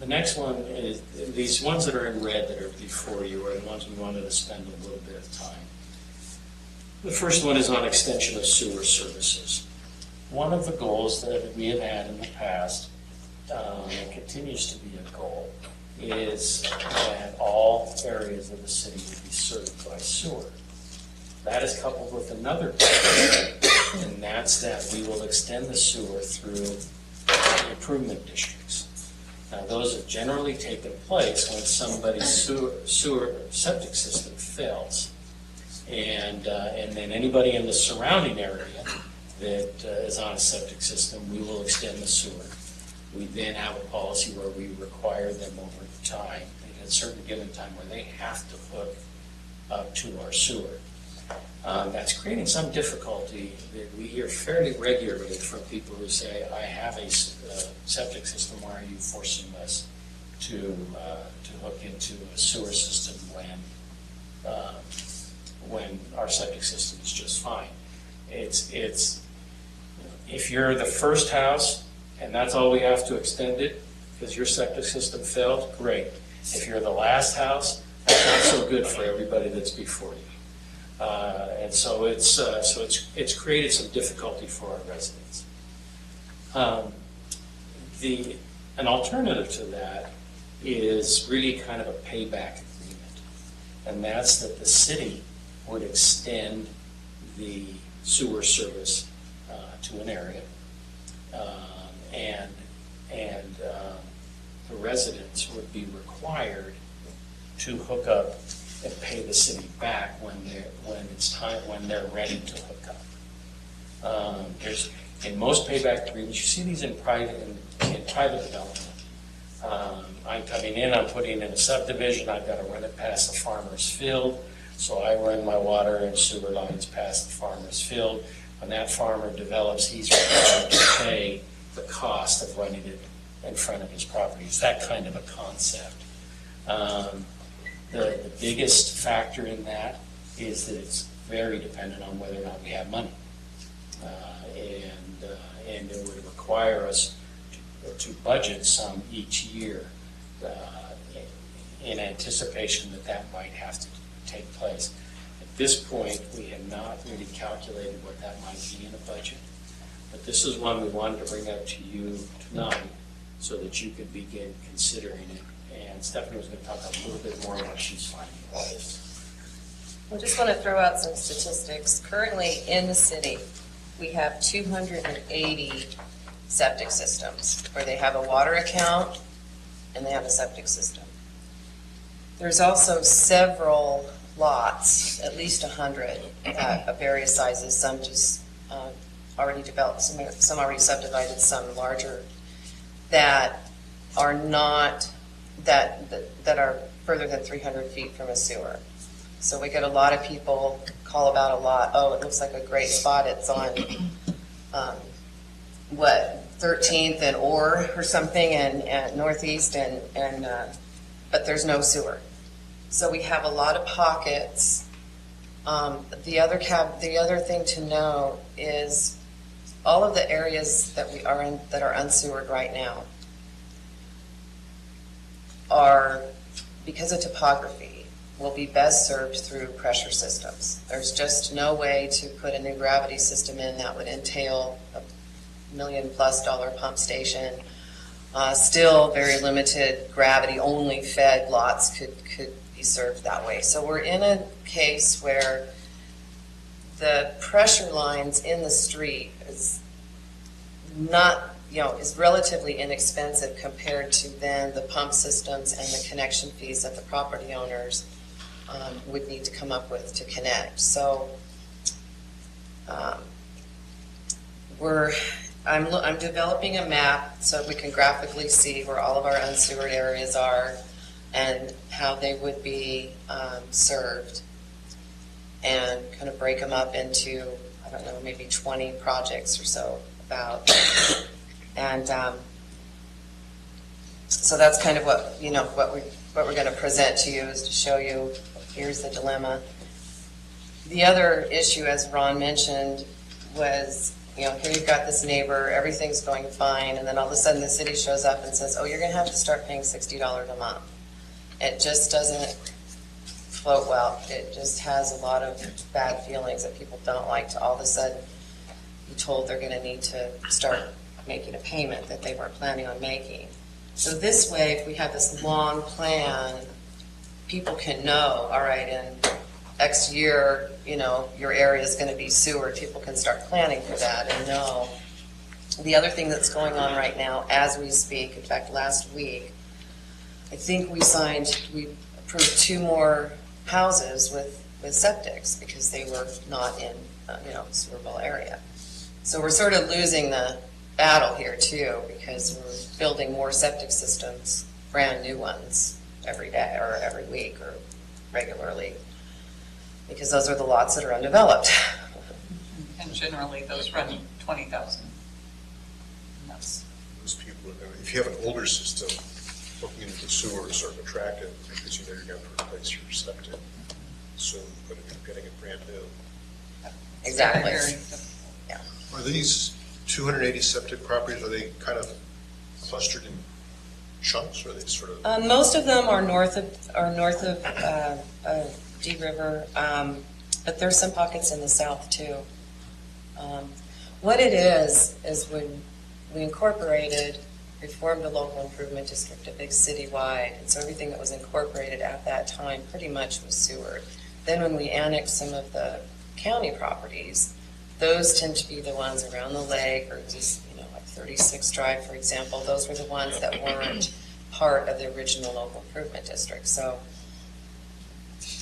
The next one is, these ones that are in red that are before you are the ones we wanted to spend a little bit of time. The first one is on extension of sewer services. One of the goals that we have had in the past, and continues to be a goal, is that all areas of the city will be served by sewer. That is coupled with another goal, and that's that we will extend the sewer through improvement districts. Now, those have generally taken place when somebody's sewer septic system fails. And then anybody in the surrounding area that is on a septic system, we will extend the sewer. We then have a policy where we require them over time, at a certain given time, where they have to hook up to our sewer. That's creating some difficulty that we hear fairly regularly from people who say, I have a septic system, why are you forcing us to hook into a sewer system when when our septic system is just fine. It's, if you're the first house and that's all we have to extend it because your septic system failed, great. If you're the last house, that's not so good for everybody that's before you. And so it's created some difficulty for our residents. An alternative to that is really kind of a payback agreement. And that's that the city would extend the sewer service to an area. And the residents would be required to hook up and pay the city back when they're ready to hook up. In most payback agreements, you see these in private development. I'm coming in, I'm putting in a subdivision, I've got to run it past the farmer's field, so I run my water and sewer lines past the farmer's field. When that farmer develops, he's required to pay the cost of running it in front of his property. It's that kind of a concept. The biggest factor in that is that it's very dependent on whether or not we have money. And it would require us to budget some each year in anticipation that might have to take place. At this point, we have not really calculated what that might be in a budget. But this is one we wanted to bring up to you tonight so that you could begin considering it. And Stephanie was going to talk a little bit more about what she's finding about this. I just want to throw out some statistics. Currently in the city, we have 280 septic systems where they have a water account and they have a septic system. There's also several lots, at least 100 of various sizes, some just already developed, some already subdivided, some larger, that are not, that are further than 300 feet from a sewer. So we get a lot of people call about a lot, oh, it looks like a great spot, it's on, 13th and or something, and northeast, but there's no sewer. So we have a lot of pockets. The other thing to know is all of the areas that we are in that are unsewered right now are, because of topography, will be best served through pressure systems. There's just no way to put a new gravity system in that would entail $1 million+ pump station. Still very limited gravity only fed lots could be served that way. So we're in a case where the pressure lines in the street is not, is relatively inexpensive compared to then the pump systems and the connection fees that the property owners would need to come up with to connect. So I'm developing a map so we can graphically see where all of our unsewered areas are and how they would be served, and kind of break them up into, I don't know, maybe 20 projects or so about. And so that's kind of what we're going to present to you, is to show you, here's the dilemma. The other issue, as Ron mentioned, was, here you've got this neighbor, everything's going fine, and then all of a sudden the city shows up and says, oh, you're going to have to start paying $60 a month. It just doesn't float well. It just has a lot of bad feelings that people don't like to all of a sudden be told they're going to need to start making a payment that they weren't planning on making. So this way, if we have this long plan, people can know, all right, in X year, your area is going to be sewered. People can start planning for that and know. The other thing that's going on right now, as we speak, in fact, last week, I think we approved 2 more houses with septics because they were not in, sewerable area. So we're sort of losing the battle here too, because we're building more septic systems, brand new ones, every day or every week or regularly, because those are the lots that are undeveloped. And generally, those run 20,000. That's Those people, if you have an older system, looking into the sewers are attractive because you're going to replace your septic. assume, getting it brand new. Exactly. Very- Are these 280 septic properties, are they kind of clustered in chunks, or are they sort of? Most of them are north of Deep River, but there's some pockets in the south too. What it is when we incorporated, reformed the local improvement district, a big citywide, and so everything that was incorporated at that time pretty much was sewered. Then when we annexed some of the county properties, those tend to be the ones around the lake, or just, like 36 Drive, for example. Those were the ones that weren't part of the original local improvement district. So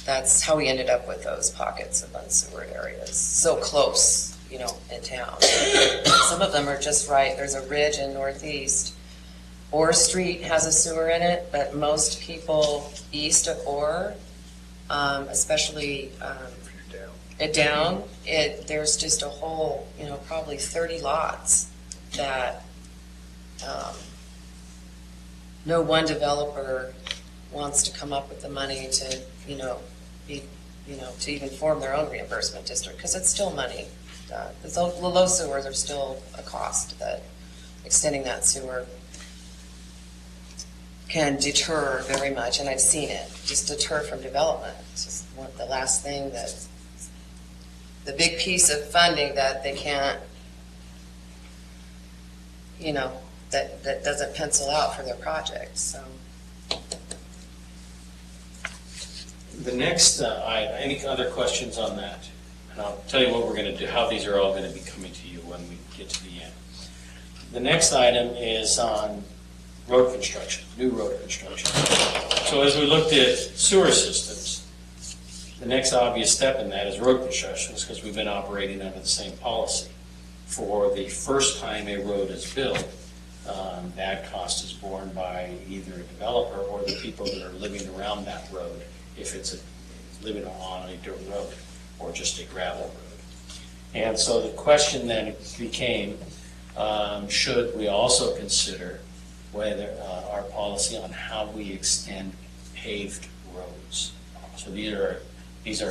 that's how we ended up with those pockets of unsewered areas, so close, in town. Some of them are just right. There's a ridge in northeast. Orr Street has a sewer in it, but most people east of Orr, especially there's just a whole, probably 30 lots that no one developer wants to come up with the money to, to even form their own reimbursement district, because it's still money. The low sewers are still a cost that extending that sewer can deter very much, and I've seen it, just deter from development. It's just the last thing the big piece of funding that they can't, that doesn't pencil out for their project, so. The next, any other questions on that? And I'll tell you what we're going to do, how these are all going to be coming to you when we get to the end. The next item is on road construction, new road construction. So as we looked at sewer systems, the next obvious step in that is road construction, because we've been operating under the same policy. For the first time a road is built, that cost is borne by either a developer or the people that are living around that road, if it's living on a dirt road or just a gravel road. And so the question then became, should we also consider whether our policy on how we extend paved roads? So these are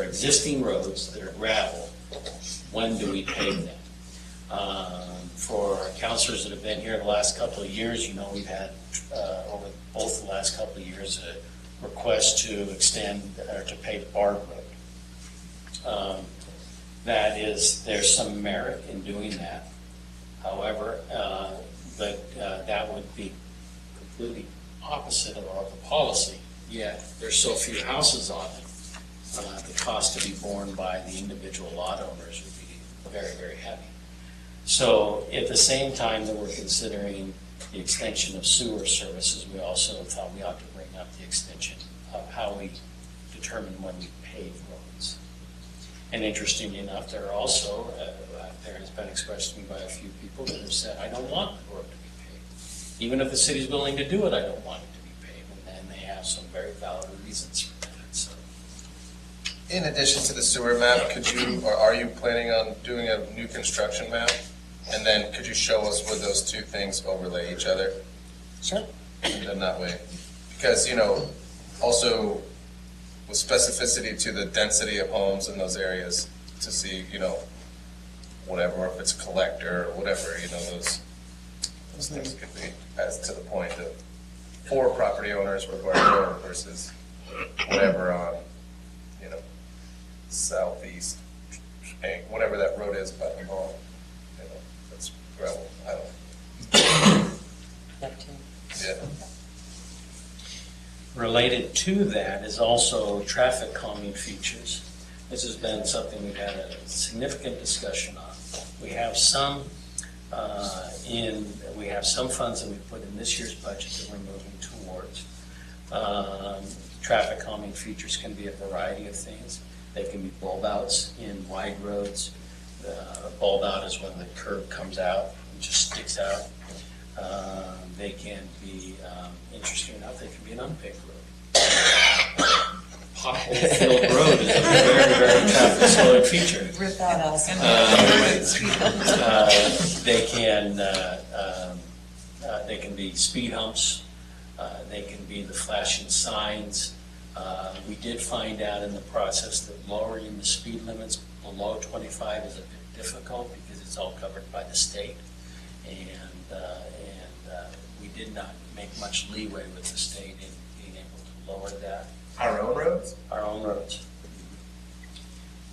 existing roads that are gravel. When do we pave them? For counselors that have been here the last couple of years, we've had over both the last couple of years a request to extend or to pave Bard Road. There's some merit in doing that. However, that would be completely opposite of our policy. Yet there's so few houses on it, the cost to be borne by the individual lot owners would be very, very heavy. So at the same time that we're considering the extension of sewer services, we also thought we ought to bring up the extension of how we determine when we pave roads. And interestingly enough, there has been expressed to me by a few people that have said, I don't want the road to be paved. Even if the city's willing to do it, I don't want it to be paved. And they have some very valid reasons for that. So. In addition to the sewer map, are you planning on doing a new construction map? And then could you show us where those two things overlay each other? Sure. Done that way. Because, also with specificity to the density of homes in those areas to see, whatever, if it's collector or whatever, those things could be as to the point of 4 property owners versus whatever on, southeast, whatever that road is by the home. That's gravel. I don't know. Yeah. Related to that is also traffic calming features. This has been something we've had a significant discussion on. We have some funds that we put in this year's budget that we're moving towards. Traffic calming features can be a variety of things. They can be bulb outs in wide roads. The bulb out is when the curb comes out and just sticks out. They can be, interesting enough, they can be an unpaved road. Pothole-filled road is a very, very traffic-slowing feature. They can be speed humps. They can be the flashing signs. We did find out in the process that lowering the speed limits below 25 is a bit difficult because it's all covered by the state. And we did not make much leeway with the state in being able to lower that. Our own roads? Our own roads.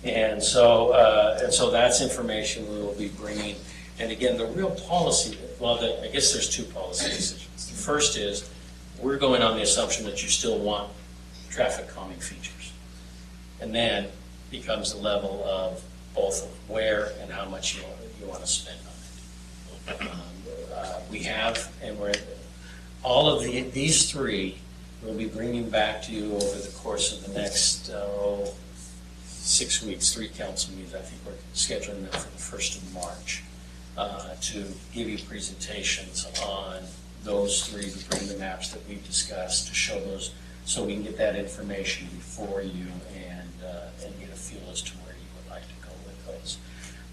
And so that's information we will be bringing. And again, the real policy, well, I guess there's two policy decisions. The first is, we're going on the assumption that you still want traffic calming features. And then becomes the level of both where and how much you want to spend on it. We have, and all of these three we'll be bringing back to you over the course of the next 6 weeks, 3 council meetings. I think we're scheduling them for the 1st of March to give you presentations on those three, to bring the maps that we've discussed, to show those, so we can get that information before you and get a feel as to where you would like to go with those.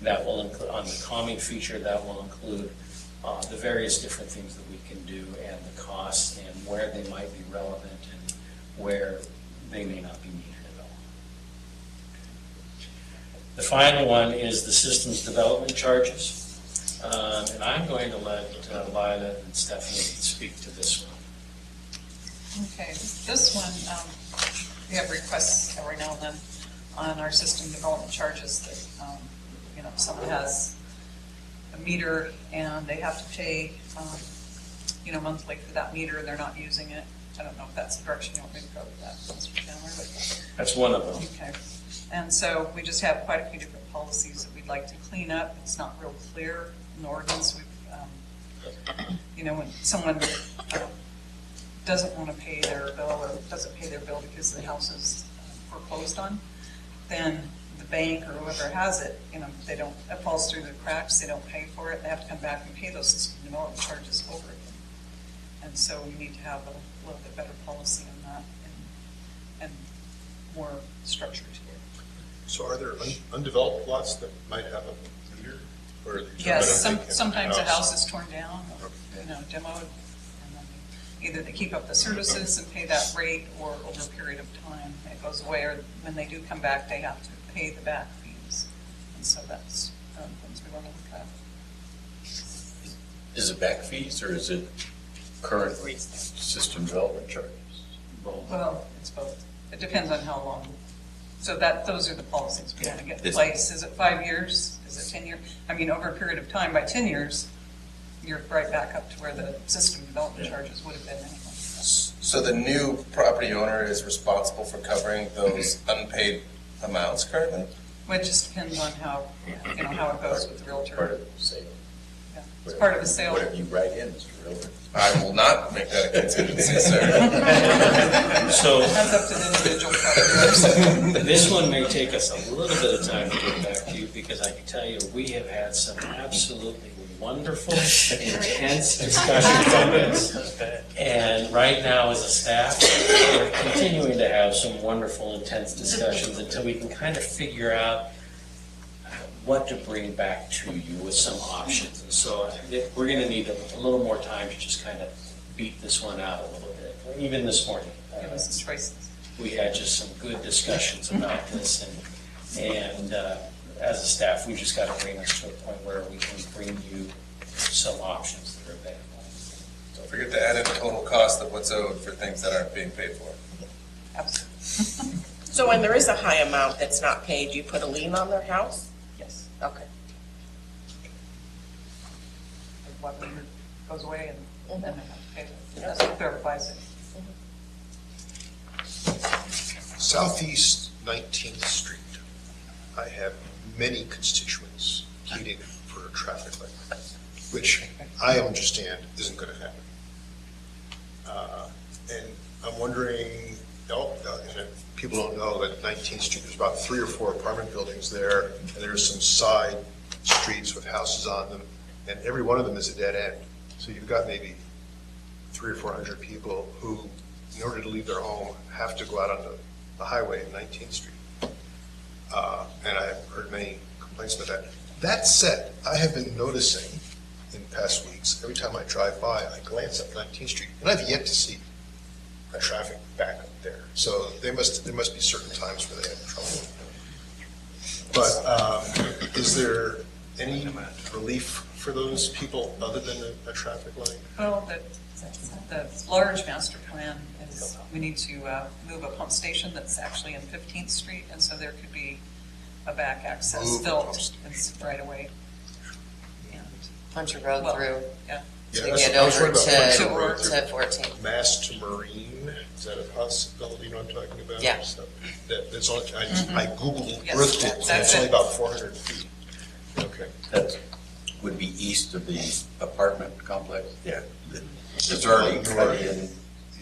That will include, on the calming feature, that will include the various different things that we can do and the costs and where they might be relevant and where they may not be needed at all. The final one is the systems development charges. And I'm going to let Lila and Stephanie speak to this one. Okay, this one, we have requests every now and then on our system development charges that, if someone has a meter and they have to pay, monthly for that meter, they're not using it. I don't know if that's the direction you want me to go with that, Mr. Chandler, but. That's one of them. Okay, and so we just have quite a few different policies that we'd like to clean up. It's not real clear in the ordinance. When someone doesn't want to pay their bill or doesn't pay their bill because the house is foreclosed on, then the bank or whoever has it, it falls through the cracks, they don't pay for it, they have to come back and pay those system development charges over again. And so we need to have a little bit better policy on that and more structure to it. So are there undeveloped lots that might have a meter? Or Yes, sometimes a house is torn down or demoed, and then either they keep up the services and pay that rate, or over a period of time it goes away, or when they do come back, they have to pay the back fees. And so that's things we want to look at. Is it back fees or is it current system development charges? Well, it's both. It depends on how long. So those are the policies we want to get in place. Is it 5 years? Is it 10 years? Over a period of time, by 10 years, you're right back up to where the system development charges would have been anyway. So the new property owner is responsible for covering those unpaid amounts currently? Well, it just depends on how it goes with the realtor. Part of the sale. Yeah, it's part of the sale. Whatever you write in, Mr. Realtor. I will not make that a contingency, sir. So That's up to the individual property owners. this one may take us a little bit of time to get back to you, because I can tell you, we have had some absolutely wonderful, intense discussions on this. And right now, as a staff, we're continuing to have some wonderful, intense discussions until we can kind of figure out what to bring back to you with some options. And so we're going to need a little more time to just kind of beat this one out a little bit. Even this morning, Give us some choices. we had just some good discussions about this, and as a staff, we just got to bring us to a point where we can bring you some options that are available. Don't forget to add in the total cost of what's owed for things that aren't being paid for. Absolutely. So when there is a high amount that's not paid, you put a lien on their house? Yes. Okay. The water meter goes away and then they have to pay it. That's what clarifies it. Southeast 19th Street. I have many constituents pleading for a traffic light, which I understand isn't going to happen. And I'm wondering, and people don't know that 19th Street, there's about 3 or 4 apartment buildings there, and there's some side streets with houses on them, and every one of them is a dead end. So you've got maybe 300 or 400 people who, in order to leave their home, have to go out on the highway at 19th Street. And I have heard many complaints about that. That said, I have been noticing in past weeks, every time I drive by, I glance up 19th Street, and I've yet to see a traffic backup there. So there must be certain times where they have trouble. But is there any relief for those people other than a traffic light? Well, the large master plan is, we need to move a pump station that's actually in 15th Street, and so there could be a back access Move a built pump station. right away. And, Punch a road well, through yeah. to that's- get I was over worried about Punch a Road to through 14. Mass to Marine, is that a possibility, you know what I'm talking about? Yeah. So that's only, I Googled Yes, Earth Dip, and that's it's only it. about 400 feet. Okay. That would be east of the apartment complex? Yeah. It's already cut in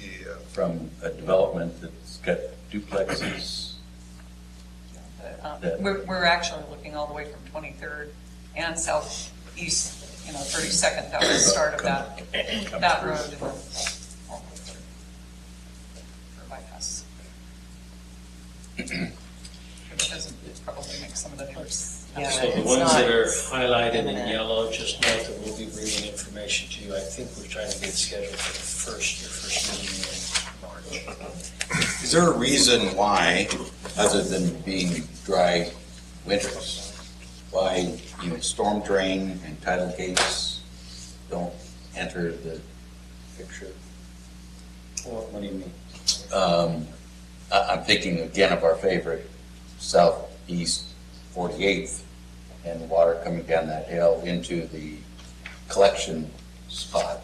Yeah. from a development that's got duplexes. We're actually looking all the way from 23rd and southeast, 32nd, that was the start of that road. And then all the way through. Or bypass. Which doesn't probably make some of the neighbors. Yeah. So the it's ones not that are highlighted in imminent. yellow, just note that we'll be bringing information to you. I think we're trying to get scheduled for your first meeting in March. Is there a reason why, other than being dry winters, why storm drain and tidal gates don't enter the picture? What do you mean? I'm thinking again of our favorite southeast 48th and the water coming down that hill into the collection spot.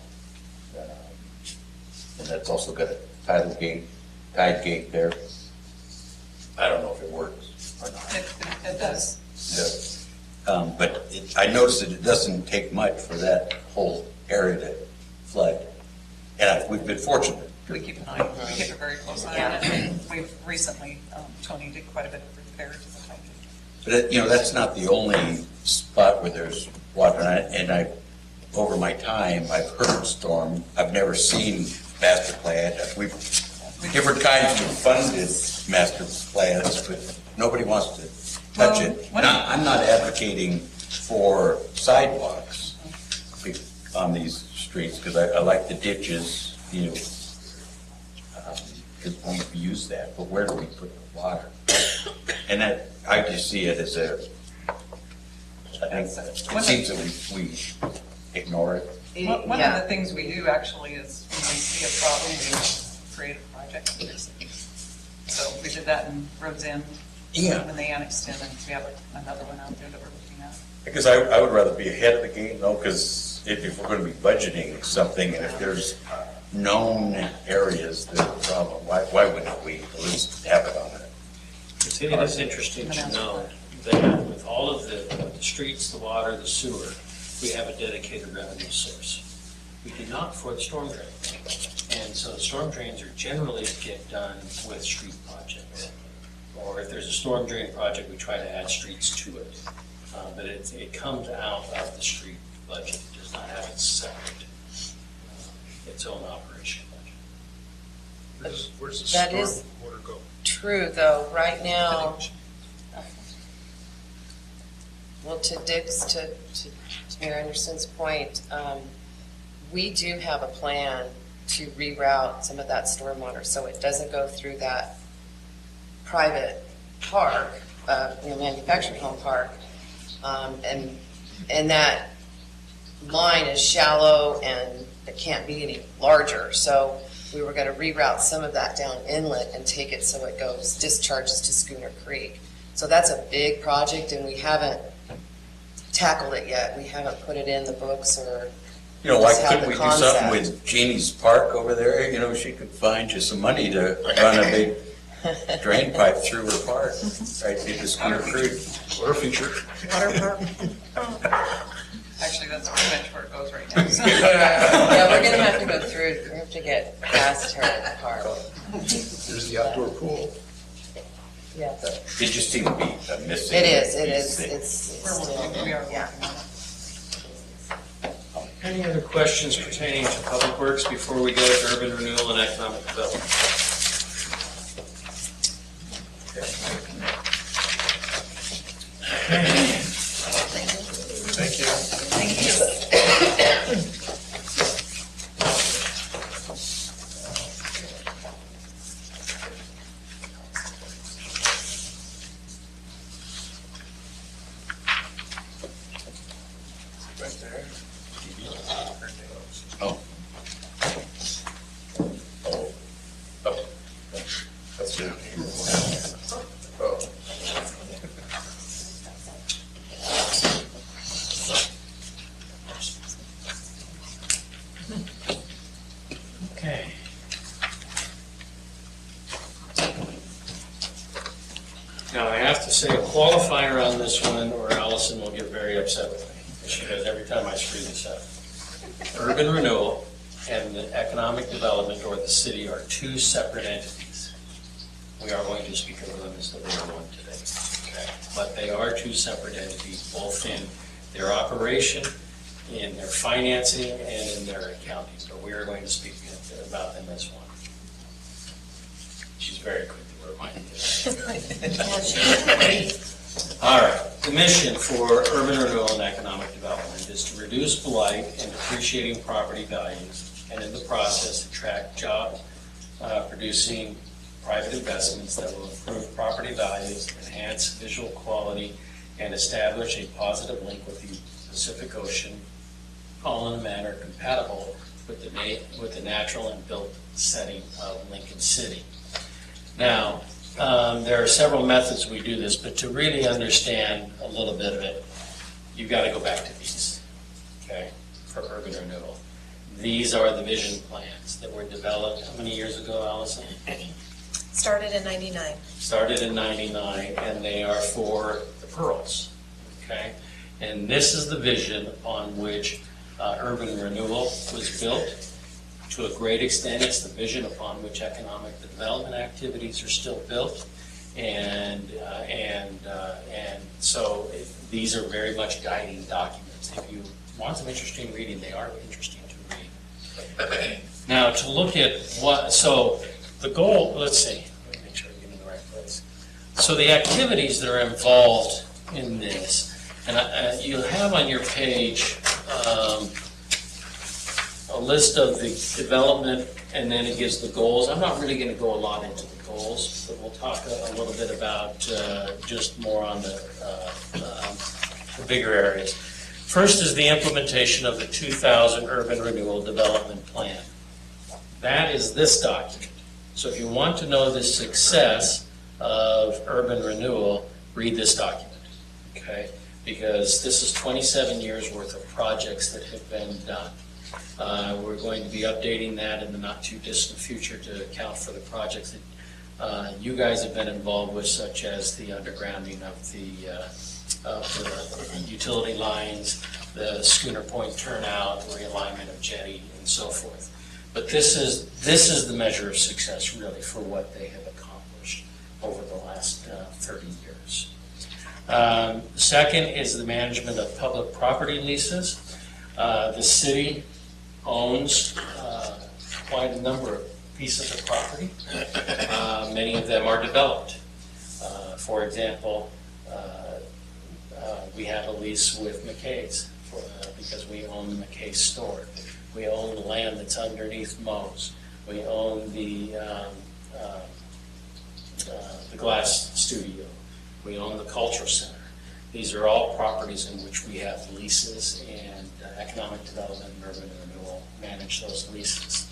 And that's also got a tide gate there. I don't know if it works or not. It does. But I noticed that it doesn't take much for that whole area to flood. And we've been fortunate. We keep an eye, we keep a very close eye on it. And we've recently, Tony did quite a bit of repair to the pipe. But that's not the only spot where there's water. And I, over my time, I've heard storm. I've never seen master plan. We've different kinds of funded master plans, but nobody wants to touch it. And I'm not advocating for sidewalks on these streets because I like the ditches, because we've used that. But where do we put the water? And that, I just see it as it seems that we ignore it. One of the things we do actually is when we see a problem, we create a project and fix it. So we did that in Rhodes End. Yeah. When they annexed in, and we have another one out there that we're looking at. Because I would rather be ahead of the game, though, because if we're going to be budgeting something, and if there's known areas that are a problem, why wouldn't we at least have it on it? It is interesting to know that with all of the streets, the water, the sewer, we have a dedicated revenue source. We do not for the storm drain. And so the storm drains are generally get done with street projects. Or if there's a storm drain project, we try to add streets to it. But it comes out of the street budget. It does not have its separate, its own operation budget. Where's the That storm is- water go? True, though, right now, well, to Mayor Anderson's point, we do have a plan to reroute some of that stormwater, so it doesn't go through that private park, manufactured home park. And that line is shallow and it can't be any larger. So we were gonna reroute some of that down inlet and take it so it discharges to Schooner Creek. So that's a big project and we haven't tackled it yet. We haven't put it in the books or Why just have couldn't the we do something concept. with Jeannie's Park over there? She could find you some money to run a big drain pipe through her park, right through the Schooner Creek. Water feature. Actually, that's pretty much where it goes right now. So. Yeah, we're gonna have to go through, we have to get past her park. There's the outdoor pool. Yeah. It just seemed to be a missing. It is, piece. it's We're working, we are yeah. working on it. Any other questions pertaining to Public Works before we go to urban renewal and economic development? Thank you. say a qualifier on this one, or Allison will get very upset with me, as she does every time I screw this up. Urban renewal and the economic development, or the city, are two separate entities. We are going to speak of them as the bigger one today. Okay? But they are two separate entities, both in their operation, in their financing, and in their accounting. But we are going to speak about them as one. She's very quick to remind me. All right. The mission for urban renewal and economic development is to reduce blight and depreciating property values, and in the process attract job producing private investments that will improve property values, enhance visual quality, and establish a positive link with the Pacific Ocean, all in a manner compatible with the natural and built setting of Lincoln City. Now, there are several methods we do this, but to really understand a little bit of it, you've got to go back to these, okay, for urban renewal. These are the vision plans that were developed, how many years ago, Allison? Started in 99. Started in 99, and they are for the pearls, okay? And this is the vision upon which urban renewal was built. To a great extent, it's the vision upon which economic development activities are still built. And so these are very much guiding documents. If you want some interesting reading, they are interesting to read. Now, to look at so the goal, let's see, let me make sure I'm getting in the right place. So the activities that are involved in this, and you'll have on your page a list of the development, and then it gives the goals. I'm not really going to go a lot into the goals, but we'll talk a little bit about just more on the bigger areas. First is the implementation of the 2000 Urban Renewal Development Plan. That is this document. So if you want to know the success of urban renewal, read this document, okay? Because this is 27 years worth of projects that have been done. We're going to be updating that in the not-too-distant future to account for the projects that you guys have been involved with, such as the undergrounding of the utility lines, the Schooner Point turnout, realignment of jetty, and so forth. But this is the measure of success, really, for what they have accomplished over the last 30 years. Second is the management of public property leases. The city owns quite a number of pieces of property. Many of them are developed. For example, we have a lease with McKay's because we own the McKay's store. We own the land that's underneath Moe's. We own the glass studio. We own the cultural center. These are all properties in which we have leases, and economic development and urban renewal manage those leases.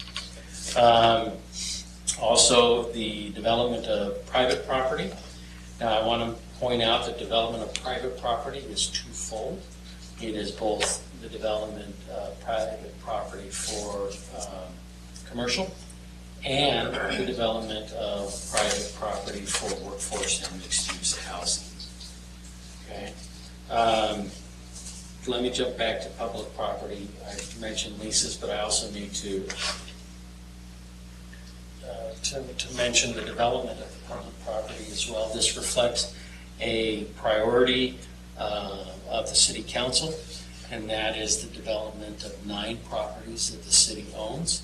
Also, the development of private property. Now, I want to point out that development of private property is twofold. It is both the development of private property for commercial and the development of private property for workforce and mixed-use housing. Okay. Let me jump back to public property. I mentioned leases, but I also need to mention the development of the public property as well. This reflects a priority of the City Council, and that is the development of 9 properties that the city owns,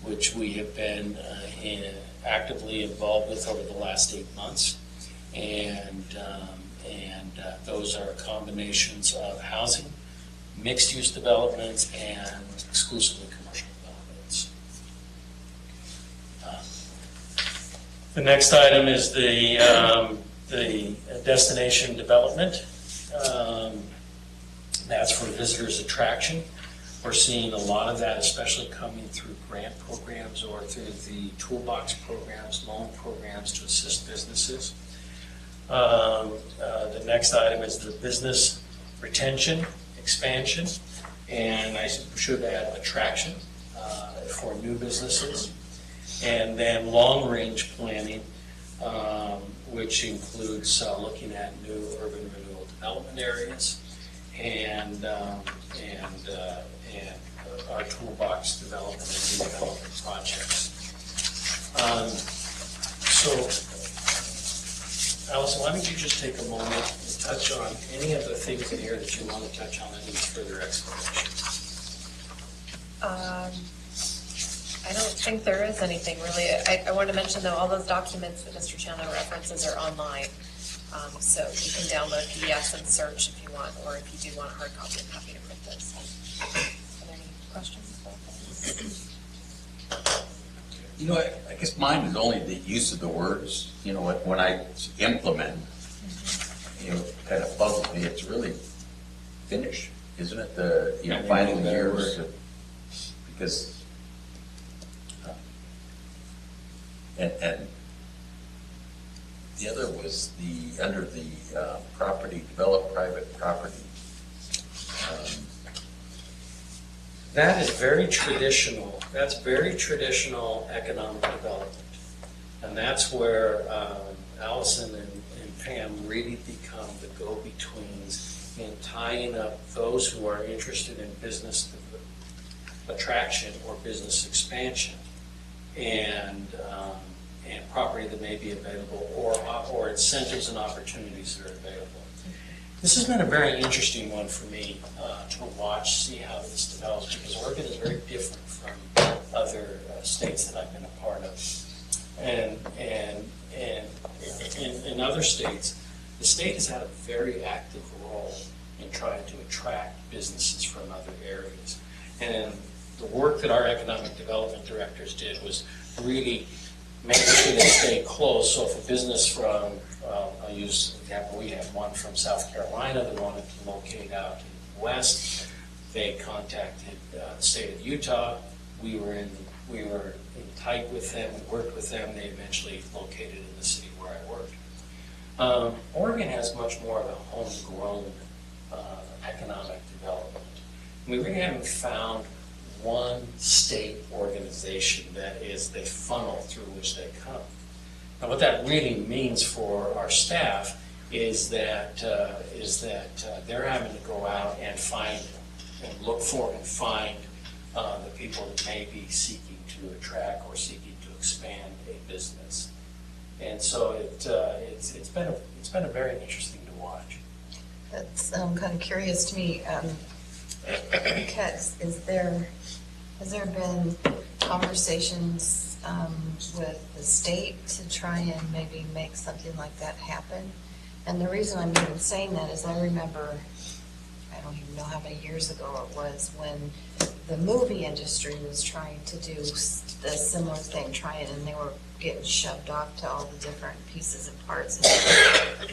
which we have been actively involved with over the last 8 months. And those are combinations of housing, mixed-use developments, and exclusively commercial developments. The next item is the destination development. That's for visitors attraction. We're seeing a lot of that, especially coming through grant programs or through the toolbox programs, loan programs to assist businesses. The next item is the business retention, expansion, and I should add attraction for new businesses. And then long-range planning, which includes looking at new urban renewal development areas and our toolbox development and redevelopment projects. So, Allison, why don't you just take a moment and touch on any of the things in here that you want to touch on that needs further explanation? I don't think there is anything really. I want to mention though, all those documents that Mr. Chandler references are online. So you can download PDFs and search if you want, or if you do want a hard copy, I'm happy to print those. Are there any questions about that? You know, I guess mine is only the use of the words. You know, when I implement, you know, kind of puzzles me. It's really finish, isn't it? The, you know, final years of, because, and the other was the, under the property, develop private property. That is very traditional. That's very traditional economic development. And that's where Allison and Pam really become the go-betweens in tying up those who are interested in business attraction or business expansion and property that may be available or incentives and opportunities that are available. This has been a very interesting one for me to watch, see how this develops, because Oregon is very different from other states that I've been a part of. And in other states, the state has had a very active role in trying to attract businesses from other areas. And the work that our economic development directors did was really making sure they stay close. So if a business from, I'll use an example, we had one from South Carolina that wanted to locate out in the West. They contacted the state of Utah. We were in tight with them, we worked with them. They eventually located in the city where I worked. Oregon has much more of a homegrown economic development. We really haven't found one state organization that is the funnel through which they come. Now, what that really means for our staff is that they're having to go out and find and look for and find the people that may be seeking to attract or seeking to expand a business. And so it's been a very interesting to watch. That's kind of curious to me, because has there been conversations with the state to try and maybe make something like that happen? And the reason I'm even saying that is I remember, I don't even know how many years ago it was, when the movie industry was trying to do a similar thing, and they were getting shoved off to all the different pieces and parts.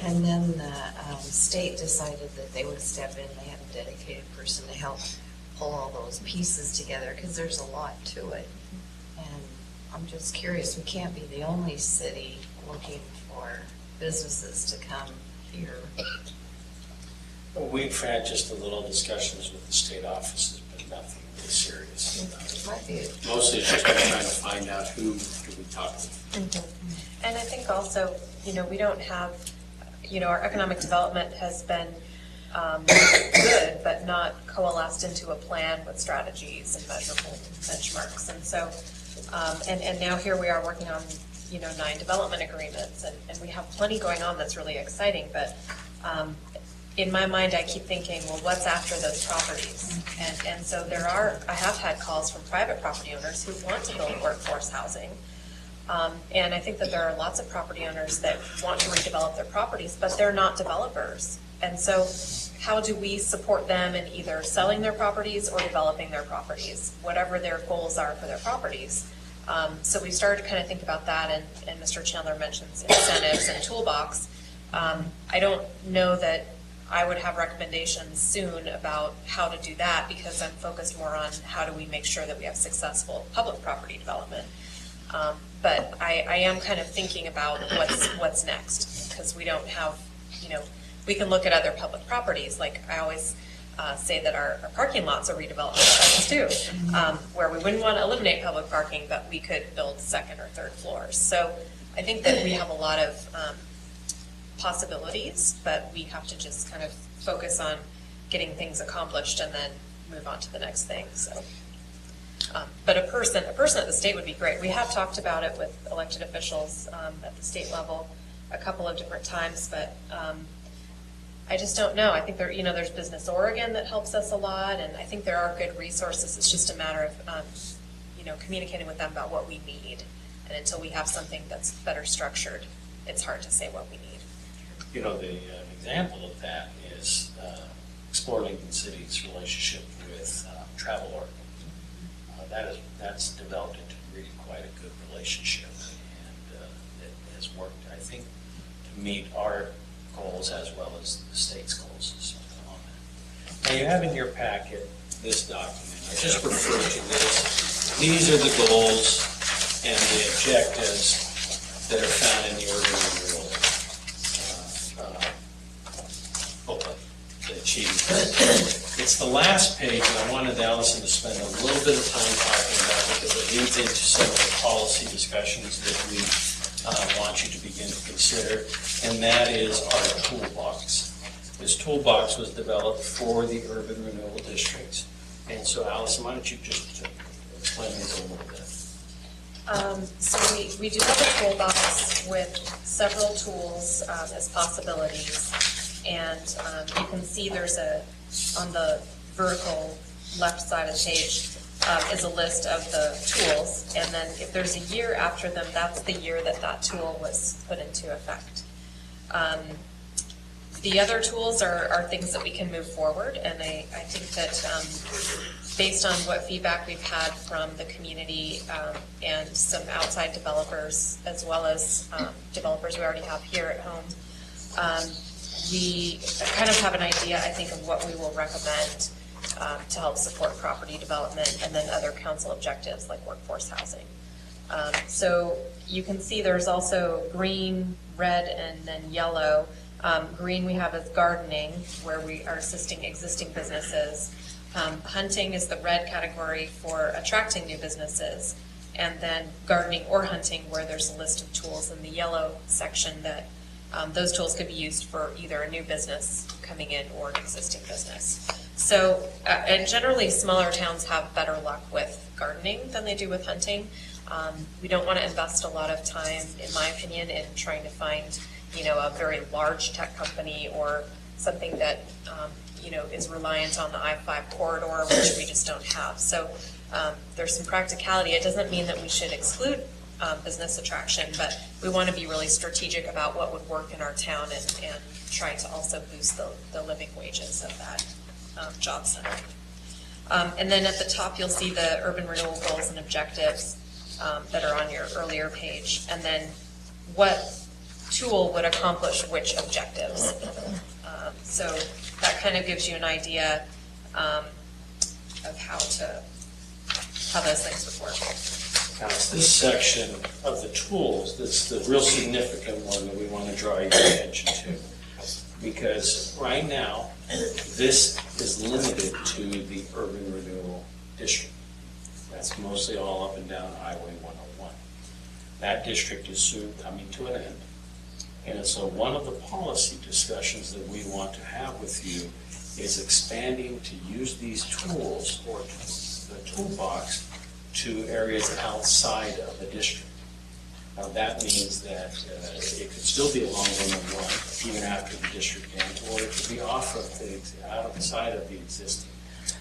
And then the state decided that they would step in. They had a dedicated person to help pull all those pieces together, because there's a lot to it. And I'm just curious, we can't be the only city looking for businesses to come here. We've had just a little discussions with the state offices, but nothing really serious. Might be. Mostly it's just been trying to find out who do we talk to. Mm-hmm. And I think also, we don't have, our economic development has been good, but not coalesced into a plan with strategies and measurable benchmarks. And so, and now here we are working on, 9 development agreements, and we have plenty going on that's really exciting, but in my mind, I keep thinking, well, what's after those properties? And so I have had calls from private property owners who want to build workforce housing. And I think that there are lots of property owners that want to redevelop their properties, but they're not developers. And so how do we support them in either selling their properties or developing their properties, whatever their goals are for their properties? So we started to kind of think about that, and Mr. Chandler mentions incentives and toolbox. I don't know that I would have recommendations soon about how to do that, because I'm focused more on how do we make sure that we have successful public property development. But I am kind of thinking about what's next, because we don't have, we can look at other public properties. Like I always say that our parking lots are redevelopment sites too, where we wouldn't want to eliminate public parking, but we could build second or third floors. So I think that we have a lot of possibilities, but we have to just kind of focus on getting things accomplished and then move on to the next thing, so. But a person at the state would be great. We have talked about it with elected officials at the state level a couple of different times, but I just don't know. I think there's Business Oregon that helps us a lot, and I think there are good resources. It's just a matter of, communicating with them about what we need. And until we have something that's better structured, it's hard to say what we need. The example of that is Explore Lincoln City's relationship with Travel Oregon. That's developed into really quite a good relationship, and it has worked, I think, to meet our goals as well as the state's goals. On that. Now, you have in your packet this document. I just referred to this. These are the goals and the objectives that are found in the urban renewal booklet to achieve. It's the last page, and I wanted Allison to spend a little bit of time talking about it because it leads into some of the policy discussions that we want you to begin to consider, and that is our toolbox. This toolbox was developed for the urban renewal districts. And so, Allison, why don't you just explain this a little bit? So we do have a toolbox with several tools as possibilities. And you can see there's on the vertical left side of the page is a list of the tools. And then if there's a year after them, that's the year that tool was put into effect. The other tools are things that we can move forward. And I think that based on what feedback we've had from the community and some outside developers, as well as developers we already have here at home, we kind of have an idea, I think, of what we will recommend to help support property development and then other council objectives like workforce housing. So you can see there's also green, red, and then yellow. Green we have as gardening, where we are assisting existing businesses. Hunting is the red category for attracting new businesses. And then gardening or hunting, where there's a list of tools in the yellow section that those tools could be used for either a new business coming in or an existing business. So, and generally smaller towns have better luck with gardening than they do with hunting. We don't want to invest a lot of time, in my opinion, in trying to find, a very large tech company or something that, is reliant on the I-5 corridor, which we just don't have. So there's some practicality. It doesn't mean that we should exclude business attraction, but we want to be really strategic about what would work in our town and try to also boost the living wages of that job center. And then at the top, you'll see the urban renewal goals and objectives that are on your earlier page. And then what tool would accomplish which objectives. So that kind of gives you an idea of how those things would work. Now, it's this section of the tools that's the real significant one that we want to draw your attention to. Because right now, this is limited to the urban renewal district. That's mostly all up and down Highway 101. That district is soon coming to an end. And so one of the policy discussions that we want to have with you is expanding to use these tools or the toolbox to areas outside of the district. Now that means that it could still be along 101 even after the district ends, or it could be outside of the existing.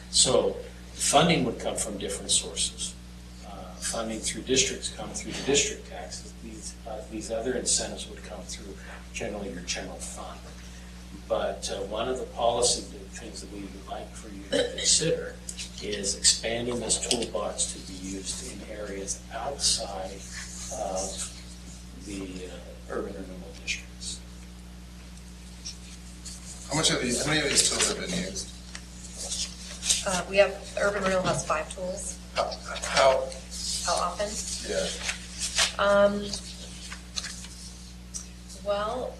So funding would come from different sources. Funding through districts come through the district taxes. These other incentives would come through generally your general fund. But one of the policy things that we would like for you to consider is expanding this toolbox to be used in areas outside of the urban renewal districts. How many of these tools have been used? We have, urban renewal has 5 tools. How often? Yeah. Well,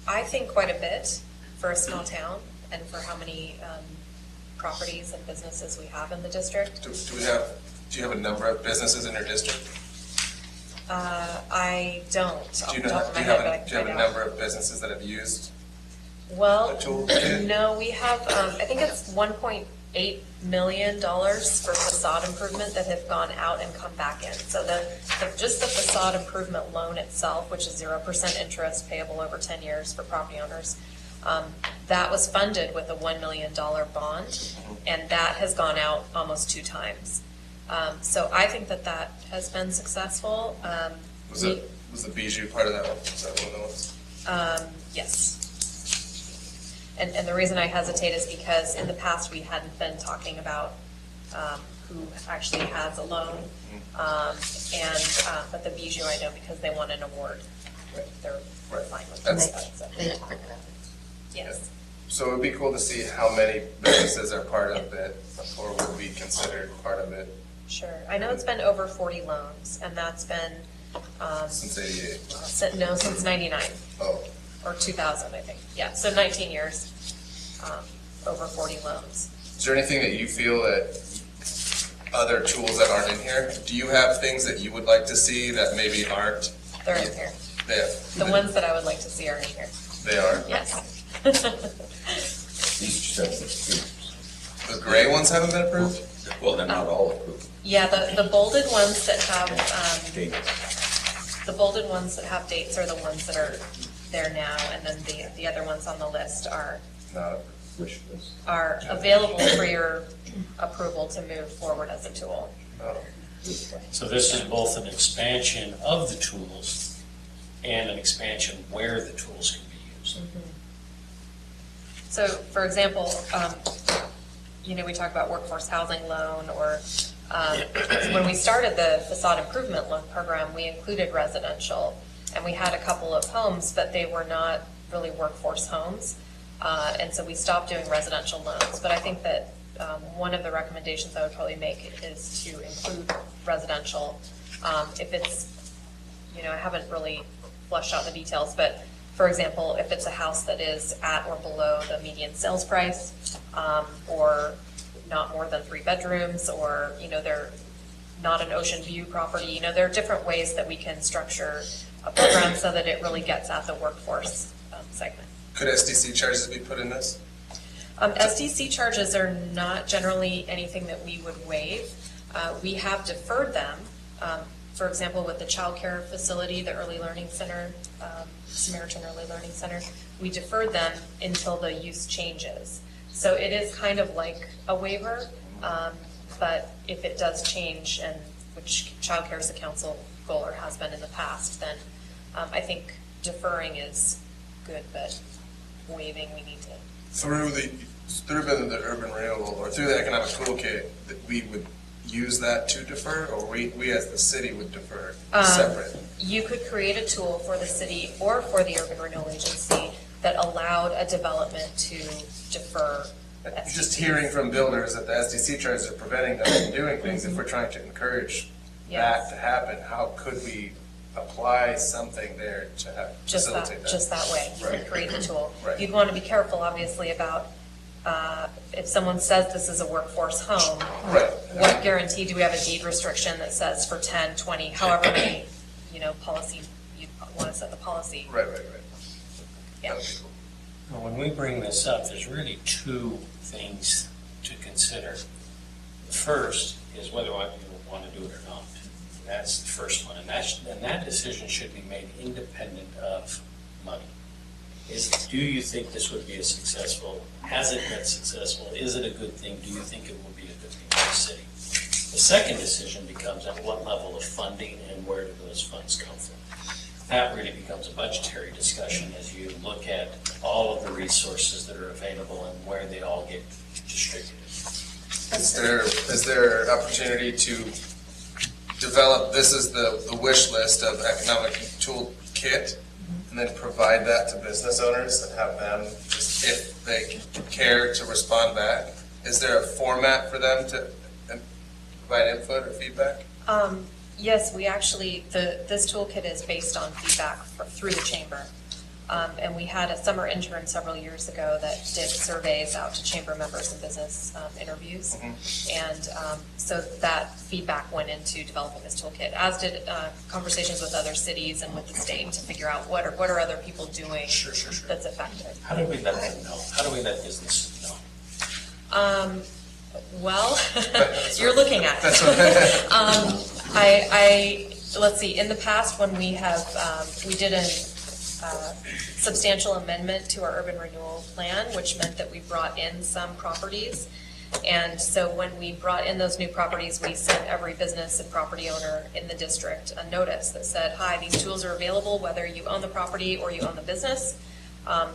I think quite a bit for a small town and for how many properties and businesses we have in the district. Do you have a number of businesses in your district? I don't, off Do you the know, top of do my you have head, but I a, can do you have find a out. number of businesses that have used Well, the tool? no, we have, I think it's $1.8 million for facade improvement that have gone out and come back in. So just the facade improvement loan itself, which is 0% interest payable over 10 years for property owners, that was funded with a $1 million bond, and that has gone out almost 2 times. So I think that has been successful. Was the Bijou part of that one? Was that one of the ones? Yes. And the reason I hesitate is because in the past, we hadn't been talking about who actually has a loan. But the Bijou, I know because they won an award. Right. They're fine with That's- that. So, They talk about it. yes. So it would be cool to see how many businesses are part of it or would be considered part of it Sure. I know it's been over 40 loans, and that's been, since '88. since 99. Oh, Or 2000, I think. Yeah, so 19 years, over 40 loans. is there anything that you feel that other tools that aren't in here? Do you have things that you would like to see that maybe aren't? They're in here. They The ones that I would like to see are in here. They are? Yes. These just have The gray ones haven't been approved? well, they're not all approved. Yeah, the bolded ones that have, Date. the bolded ones that have dates are the ones that are there now, and then the other ones on the list are No. Wish list. available for your approval to move forward as a tool. No. So this is both an expansion of the tools and an expansion where the tools can be used. So, for example, we talk about workforce housing loan, or when we started the facade improvement loan program, we included residential, and we had a couple of homes, but they were not really workforce homes, and so we stopped doing residential loans. But I think that one of the recommendations I would probably make is to include residential. If it's, I haven't really flushed out the details, but for example, if it's a house that is at or below the median sales price, or not more than 3 bedrooms, or, they're not an ocean view property, there are different ways that we can structure a program so that it really gets at the workforce segment. Could SDC charges be put in this? SDC charges are not generally anything that we would waive. We have deferred them. For example, with the child care facility, the Early Learning Center, Samaritan Early Learning Center, we deferred them until the use changes. So it is kind of like a waiver, but if it does change, and which child care is a council goal or has been in the past, then I think deferring is good, but waiving, we need to. Through the urban renewal or through the economic toolkit, that we would use that to defer, or we as the city would defer separate? You could create a tool for the city or for the urban renewal agency that allowed a development to defer. Just hearing from builders that the SDC charges are preventing them from doing things, if we're trying to encourage Yes. that to happen, how could we apply something there to facilitate that? Just that way, you could Right. create the tool. Right. You'd want to be careful, obviously, about if someone says this is a workforce home, Right. what guarantee do we have a deed restriction that says for 10, 20, however many, policy, you want to set the policy? Right. Yeah. That'd be cool. Well, when we bring this up, there's really 2 things to consider. The first is whether or not you want to do it or not. That's the first one, and that decision should be made independent of money. Do you think this would be a successful? Has it been successful? Is it a good thing? Do you think it will be a good thing for the city? The second decision becomes at what level of funding and where do those funds come from? That really becomes a budgetary discussion as you look at all of the resources that are available and where they all get distributed. Is there opportunity to develop, this is the wish list of economic toolkit, and then provide that to business owners and have them, just if they care to respond back? Is there a format for them to provide input or feedback? Yes, we actually, this toolkit is based on feedback through the chamber. And we had a summer intern several years ago that did surveys out to chamber members and business interviews. And so that feedback went into developing this toolkit, as did conversations with other cities and with the state to figure out what are other people doing that's effective. How do we let them know? How do we let businesses know? Well, you're looking at it. Let's see, in the past, when we have, we did a substantial amendment to our urban renewal plan, which meant that we brought in some properties. And so when we brought in those new properties, we sent every business and property owner in the district a notice that said, hi, these tools are available, whether you own the property or you own the business.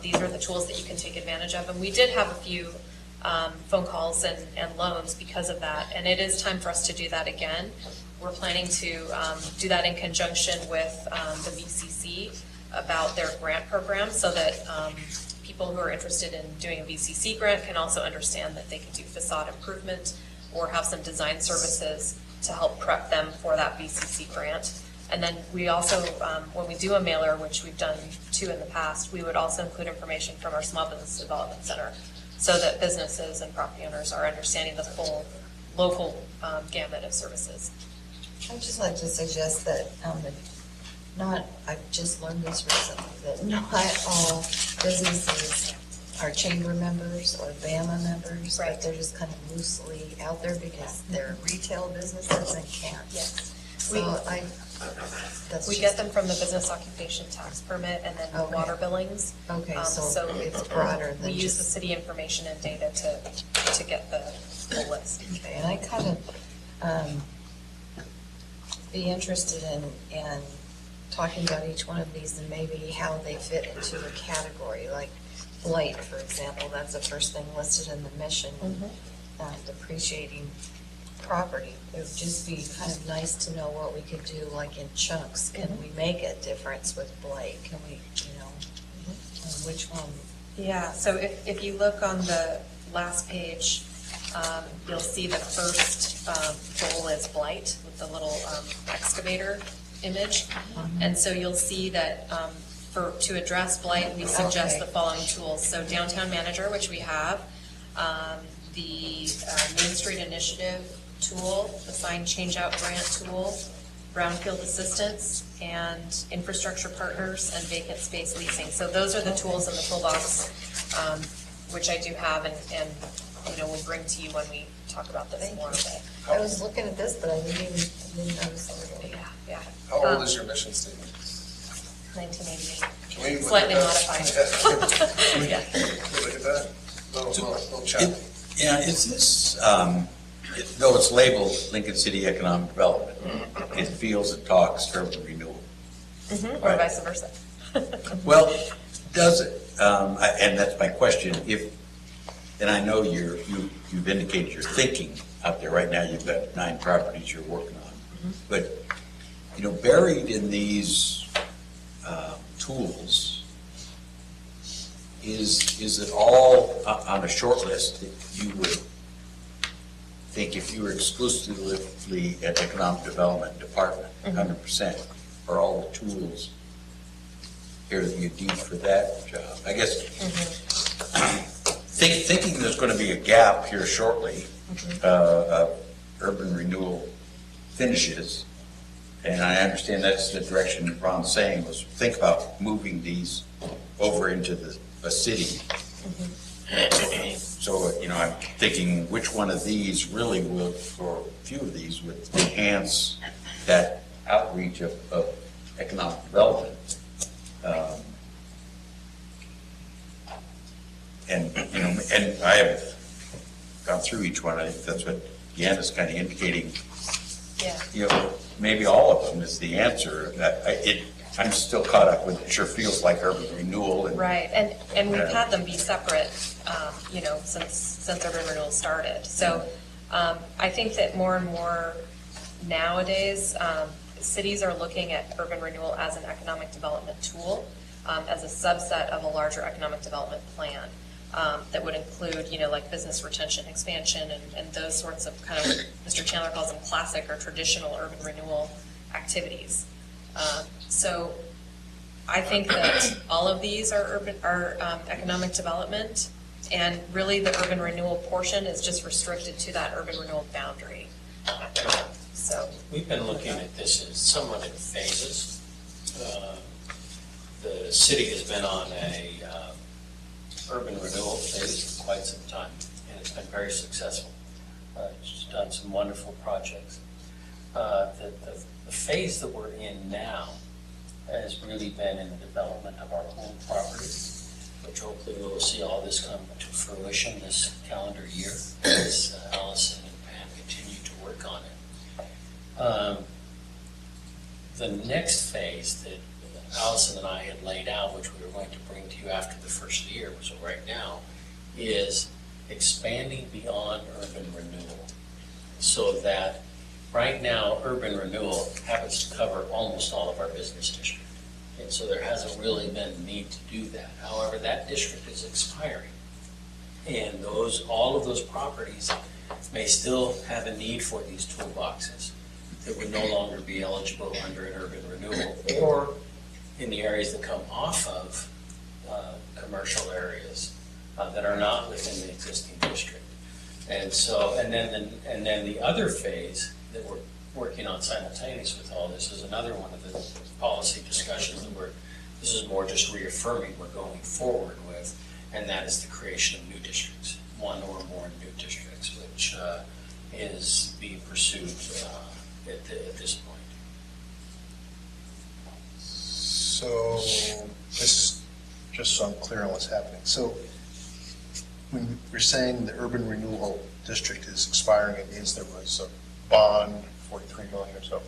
These are the tools that you can take advantage of. And we did have a few phone calls and loans because of that. And it is time for us to do that again. We're planning to do that in conjunction with the VCC about their grant program, so that people who are interested in doing a VCC grant can also understand that they can do facade improvement or have some design services to help prep them for that VCC grant. And then we also, when we do a mailer, which we've done 2 in the past, we would also include information from our Small Business Development Center, so that businesses and property owners are understanding the full local gamut of services. I'd just like to suggest that I've just learned this recently, that not all businesses are chamber members or BAMA members, Right. but they're just kind of loosely out there because they're retail businesses and can't. Yes. So that's We just- get them from the business occupation tax permit and then Okay. water billings. Okay, so it's broader than We use the just- city information and data to get the full list. Okay, and I kind of be interested in talking about each one of these and maybe how they fit into a category, like blight, for example, that's the first thing listed in the mission, depreciating property. It would just be kind of nice to know what we could do, like in chunks. Can we make a difference with blight? Can we, which one? Yeah, so if you look on the last page, you'll see the first goal is blight with the little excavator image. And so you'll see that to address blight, we suggest Okay. the following tools. So Downtown Manager, which we have, the Main Street Initiative tool, the Sign Change-Out Grant tool, Brownfield Assistance, and Infrastructure Partners, and Vacant Space Leasing. So those are the tools in the toolbox, which I do have and we'll bring to you when we talk about this more. I was looking at this, but I didn't notice it. Yeah, How old is your mission statement? 1988. Can we look Slightly at modified. that? Can we Yeah. look at that? Little chat. Yeah, is this, though it's labeled Lincoln City Economic Development, it feels it talks urban renewal. Or Right. vice versa. Well, does it? And that's my question. And I know you've indicated you're thinking out there right now, you've got 9 properties you're working on. But, buried in these tools, is it all on a short list that you would think if you were exclusively an economic development department, 100%, are all the tools here that you need for that job? I guess thinking there's going to be a gap here shortly, urban renewal finishes, and I understand that's the direction Ron's saying was think about moving these over into a city. So, I'm thinking which one of these really would, or a few of these would enhance that outreach of economic development. And I have gone through each one. I think that's what Deanna's kind of indicating. Yeah. Maybe all of them is the answer. I'm still caught up with it. Sure feels like urban renewal. Right, and we've had them be separate, since urban renewal started. So I think that more and more nowadays, cities are looking at urban renewal as an economic development tool, as a subset of a larger economic development plan that would include, like business retention, expansion, and those sorts of kind of, Mr. Chandler calls them classic or traditional urban renewal activities. So I think that all of these are economic development, and really the urban renewal portion is just restricted to that urban renewal boundary. So, We've been looking at this as somewhat in phases. The city has been on a urban renewal phase for quite some time, and it's been very successful. It's done some wonderful projects. The phase that we're in now has really been in the development of our own properties, which hopefully we will see all this come to fruition this calendar year as Allison and Pam continue to work on it. The next phase that Allison and I had laid out, which we were going to bring to you after the first year, so right now, is expanding beyond urban renewal. So that right now, urban renewal happens to cover almost all of our business district. And so there hasn't really been a need to do that. However, that district is expiring. And all of those properties may still have a need for these toolboxes that would no longer be eligible under an urban renewal, or in the areas that come off of commercial areas that are not within the existing district. And so, and then the other phase that we're working on simultaneous with all this is another one of the policy discussions that this is more just reaffirming we're going forward with, and that is the creation of new districts, one or more new districts, which is being pursued at this point. So, this is just so I'm clear on what's happening. So, when we're saying the urban renewal district is expiring, it means there was a bond, 43 million or so,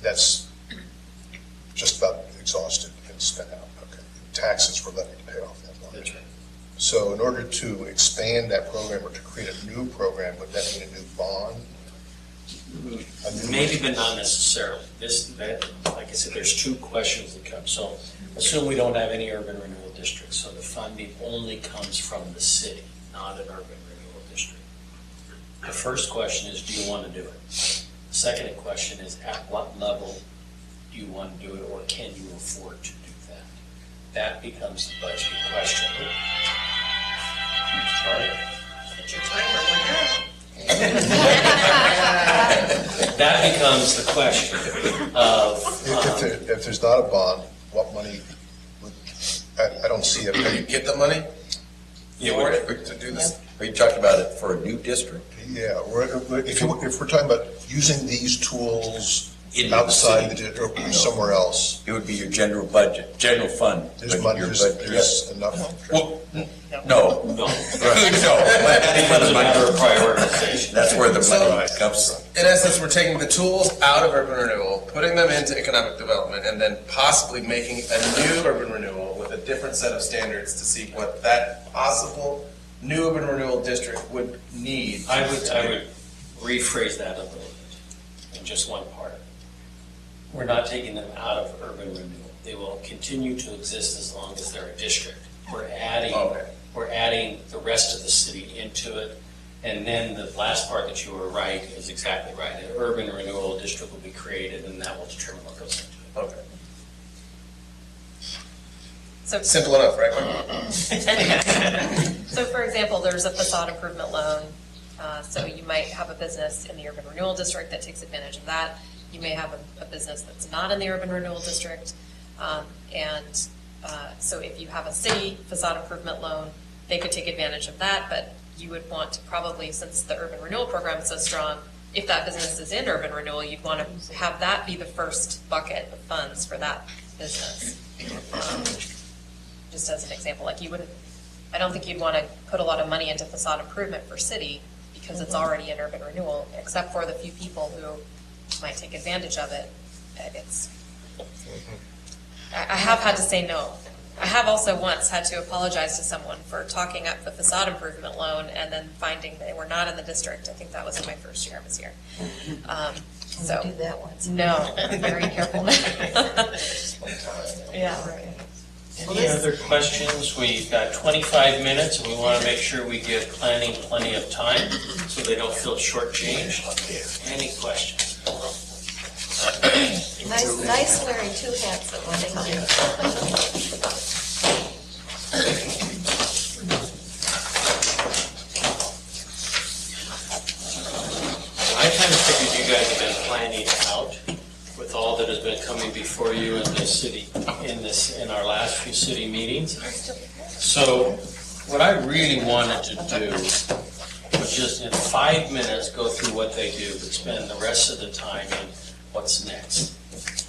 that's just about exhausted and spent out. Okay. Taxes were levied to pay off that bond. That's right. So in order to expand that program or to create a new program, would that mean a new bond? Maybe, but not necessarily. Like I said, there's two questions that come. So assume we don't have any urban renewal districts, so the funding only comes from the city, not an urban renewal district. The first question is, do you want to do it? The second question is, at what level do you want to do it, or can you afford to do that? That becomes the budget question. Sorry. Set your timer, That becomes the question of. If there's not a bond, what money would, I don't see it. Can you get the money Yeah, for it to do this? Are you talking about it for a new district? Yeah, if we're talking about using these tools In the outside city. the district or somewhere else, It would be your general budget, general fund. there's but money, your there's budget- there's enough. Well, no. No. That Because of money- our prioritization. That's where the So- money comes from. In essence, we're taking the tools out of urban renewal, putting them into economic development, and then possibly making a new urban renewal with a different set of standards to see what that possible new urban renewal district would need. I would rephrase that a little bit in just one part. We're not taking them out of urban renewal. They will continue to exist as long as they're a district. We're adding the rest of the city into it. And then the last part that you were right is exactly right. An urban renewal district will be created, and that will determine what goes into it. Okay. so Simple enough, right? So for example, there's a facade improvement loan. So you might have a business in the urban renewal district that takes advantage of that. You may have a business that's not in the urban renewal district. So if you have a city facade improvement loan, they could take advantage of that, but you would want to probably, since the urban renewal program is so strong, if that business is in urban renewal, you'd want to have that be the first bucket of funds for that business. Just as an example, like I don't think you'd want to put a lot of money into facade improvement for city because it's already in urban renewal, except for the few people who might take advantage of it. I have had to say no. I have also once had to apologize to someone for talking up the facade improvement loan and then finding they were not in the district. I think that was in my first year I was here. So Do that once. no, be very careful. Yeah. Any other questions? We've got 25 minutes, and we want to make sure we give planning plenty of time so they don't feel shortchanged. Any questions? Nice wearing two hats at one time. I kind of figured you guys have been planning out with all that has been coming before you in this city, in our last few city meetings. So what I really wanted to do was just in 5 minutes go through what they do, but spend the rest of the time in what's next.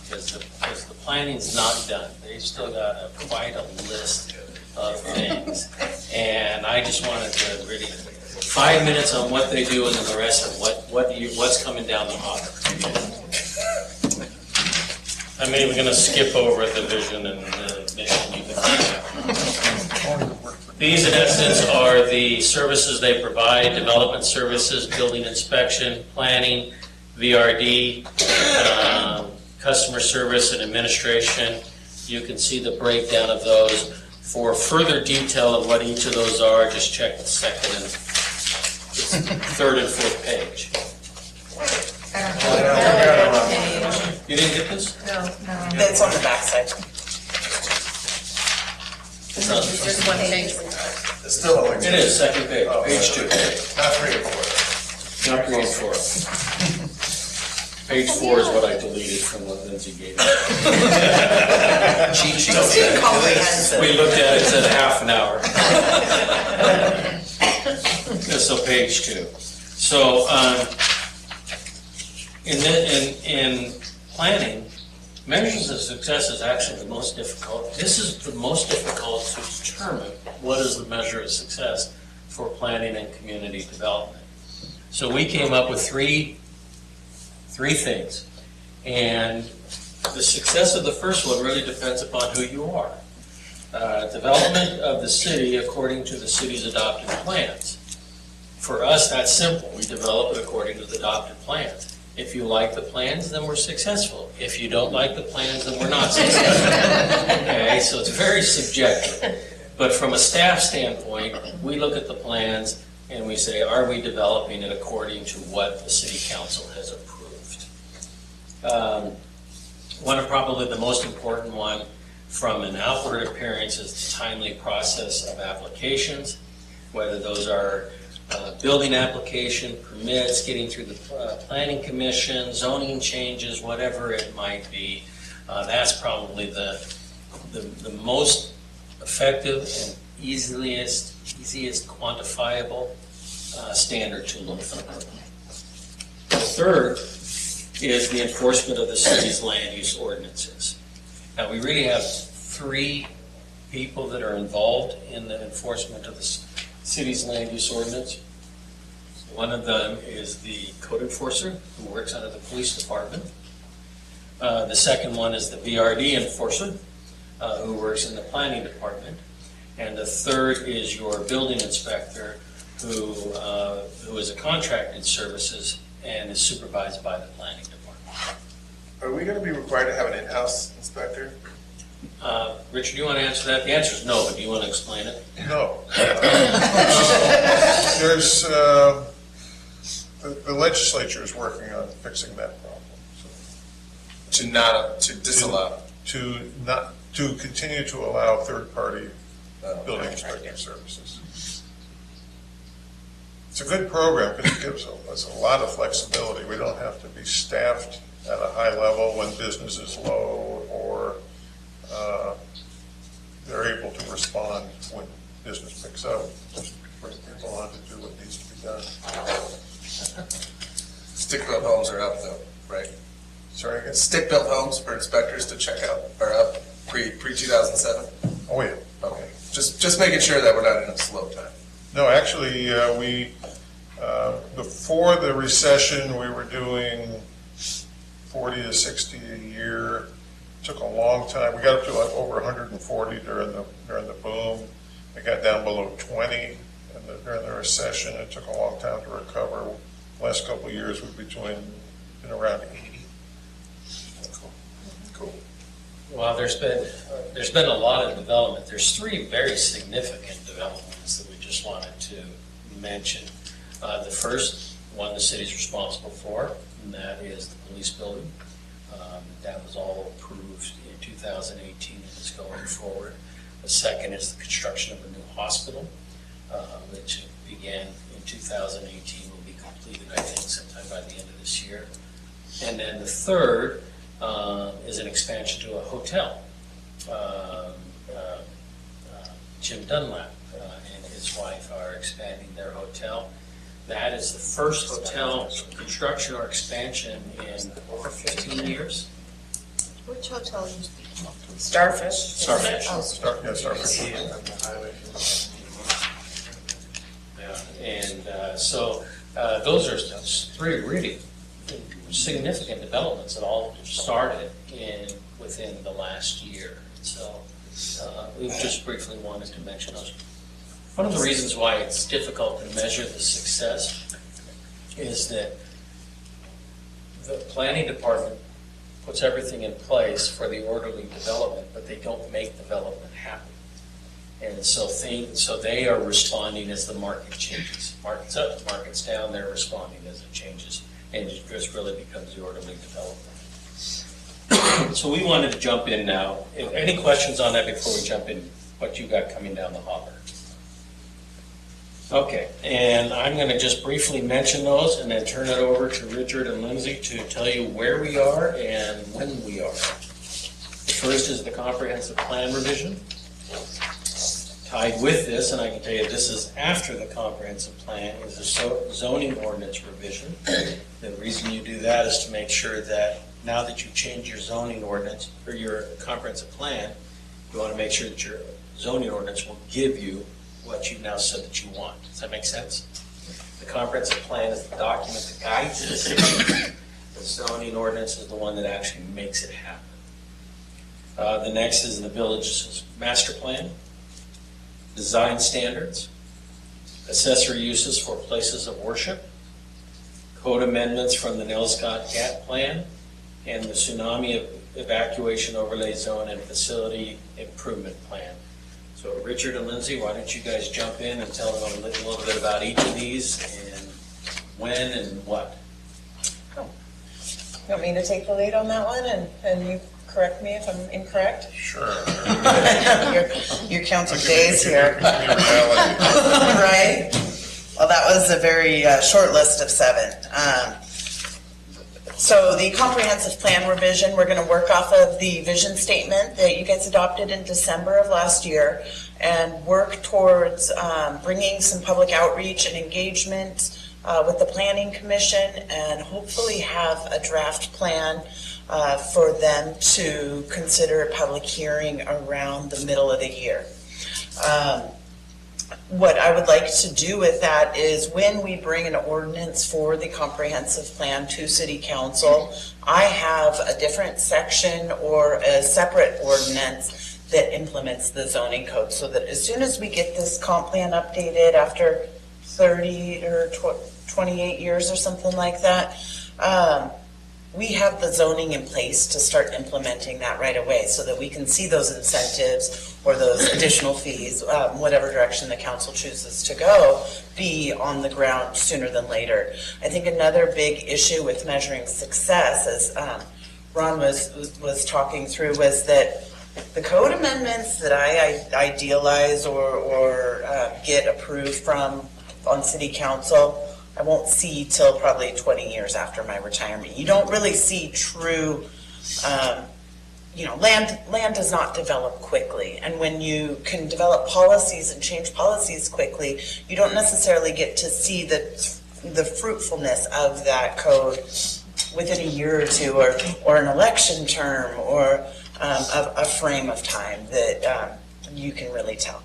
Because the planning's not done. They've still got quite a list of things. And I just wanted to really, 5 minutes on what they do and then the rest of what's coming down the hopper. I'm even going to skip over the vision and the mission you can have. These, in essence, are the services they provide: development services, building inspection, planning, VRD, customer service and administration. You can see the breakdown of those. For further detail of what each of those are, just check the third and fourth page. You didn't get this? No. It's on the backside. Just one page. It's still only It is, second page, Oh, page 2. Not 3 or 4. Not 3 and 4. Page 4 is what I deleted from what Lindsay gave me. Cheat sheet. Comprehensive. We looked at it, it said half an hour. So page 2. So in planning, measures of success is actually the most difficult. This is the most difficult to determine what is the measure of success for planning and community development. So we came up with three things. And the success of the first one really depends upon who you are. Development of the city according to the city's adopted plans. For us, that's simple. We develop it according to the adopted plans. If you like the plans, then we're successful. If you don't like the plans, then we're not successful. Okay, so it's very subjective. But from a staff standpoint, we look at the plans and we say, are we developing it according to what the city council has approved? One of probably the most important one from an outward appearance is the timely process of applications, whether those are building application, permits, getting through the planning commission, zoning changes, whatever it might be. That's probably the most effective and easiest quantifiable standard to look for. The third is the enforcement of the city's land use ordinances. Now, we really have 3 people that are involved in the enforcement of the city's land use ordinance. One of them is the code enforcer who works under the police department. The second one is the VRD enforcer who works in the planning department. And the third is your building inspector who is a contracted services and is supervised by the planning department. Are we going to be required to have an in-house inspector? Richard, do you want to answer that? The answer is no, but do you want to explain it? No. There's, the legislature is working on fixing that problem. So To disallow? to continue to allow third-party building inspector services. It's a good program because it gives us a lot of flexibility. We don't have to be staffed at a high level when business is low, or they're able to respond when business picks up. Bring people on to do what needs to be done. Stick-built homes are up though, right? Sorry again? Stick-built homes for inspectors to check out are up pre-2007? Oh, yeah. Okay. Just making sure that we're not in a slow time. No, actually, before the recession, we were doing 40 to 60 a year. Took a long time. We got up to like over 140 during the boom. We got down below 20 during the recession. It took a long time to recover. The last couple of years, we've been around 80. Cool. Well, there's been a lot of development. There's 3 very significant developments that we just wanted to mention. The first one the city's responsible for, and that is the police building. That was all approved in 2018 and is going forward. The second is the construction of a new hospital, which began in 2018, will be completed, I think, sometime by the end of this year. And then the third is an expansion to a hotel. Jim Dunlap and his wife are expanding their hotel. That is the first hotel construction or expansion in over 15 years. Which hotel are you speaking of? Starfish. Starfish. Oh, Starfish. Yeah, and so those are three really significant developments that all started within the last year. So we just briefly wanted to mention those. One of the reasons why it's difficult to measure the success is that the planning department puts everything in place for the orderly development, but they don't make development happen. And so they are responding as the market changes. Market's up, market's down, they're responding as it changes. And it just really becomes the orderly development. So we wanted to jump in now. Any questions on that before we jump in, what you got coming down the hopper? Okay, and I'm going to just briefly mention those and then turn it over to Richard and Lindsay to tell you where we are and when we are. The first is the comprehensive plan revision. Tied with this, and I can tell you this is after the comprehensive plan, is the zoning ordinance revision. The reason you do that is to make sure that now that you've changed your zoning ordinance or your comprehensive plan, you want to make sure that your zoning ordinance will give you what you've now said that you want. Does that make sense? The comprehensive plan is the document that guides the decision. The zoning ordinance is the one that actually makes it happen. The next is the village's master plan, design standards, accessory uses for places of worship, code amendments from the Nels Scott Gap plan, and the tsunami evacuation overlay zone and facility improvement plan. So Richard and Lindsay, why don't you guys jump in and tell them a little bit about each of these and when and what? You want me to take the lead on that one and you correct me if I'm incorrect? Sure. You're counting days here. Right? Well, that was a very short list of 7. So the comprehensive plan revision, we're going to work off of the vision statement that you guys adopted in December of last year and work towards bringing some public outreach and engagement with the Planning Commission and hopefully have a draft plan for them to consider a public hearing around the middle of the year. What I would like to do with that is when we bring an ordinance for the comprehensive plan to City Council, I have a different section or a separate ordinance that implements the zoning code so that as soon as we get this comp plan updated after 30 or 28 years or something like that, we have the zoning in place to start implementing that right away so that we can see those incentives or those additional fees, whatever direction the council chooses to go, be on the ground sooner than later. I think another big issue with measuring success, as Ron was talking through, was that the code amendments that I idealize or get approved from on City Council, I won't see till probably 20 years after my retirement. You don't really see true, land does not develop quickly. And when you can develop policies and change policies quickly, you don't necessarily get to see the fruitfulness of that code within a year or two or an election term or a frame of time that you can really tell.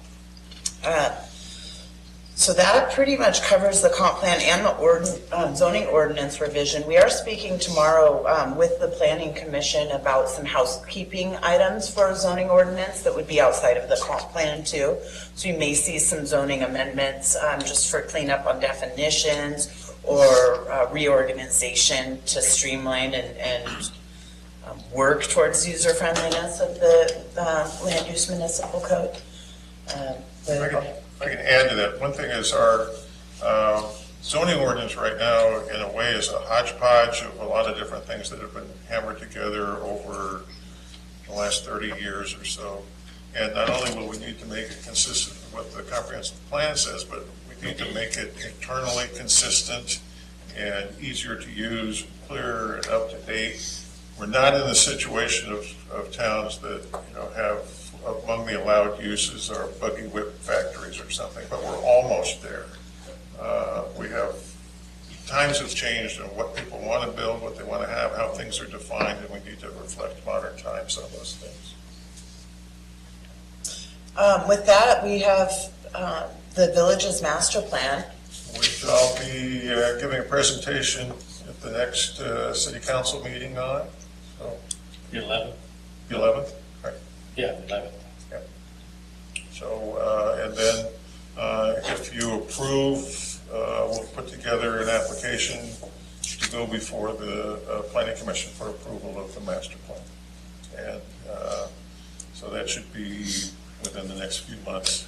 So that pretty much covers the comp plan and the zoning ordinance revision. We are speaking tomorrow with the Planning Commission about some housekeeping items for a zoning ordinance that would be outside of the comp plan too. So you may see some zoning amendments just for cleanup on definitions or reorganization to streamline and work towards user friendliness of the land use municipal code. I can add to that. One thing is our zoning ordinance right now, in a way, is a hodgepodge of a lot of different things that have been hammered together over the last 30 years or so. And not only will we need to make it consistent with what the comprehensive plan says, but we need to make it internally consistent and easier to use, clearer and up to date. We're not in the situation of towns that, have among the allowed uses are buggy whip factories or something, but we're almost there. We have, times have changed and what people want to build, what they want to have, how things are defined, and we need to reflect modern times on those things. With that, we have the village's master plan. Which I'll be giving a presentation at the next city council meeting on. So, The 11th? the 11th? Right. Yeah, the 11th. So, and then if you approve, we'll put together an application to go before the planning commission for approval of the master plan. And so that should be within the next few months.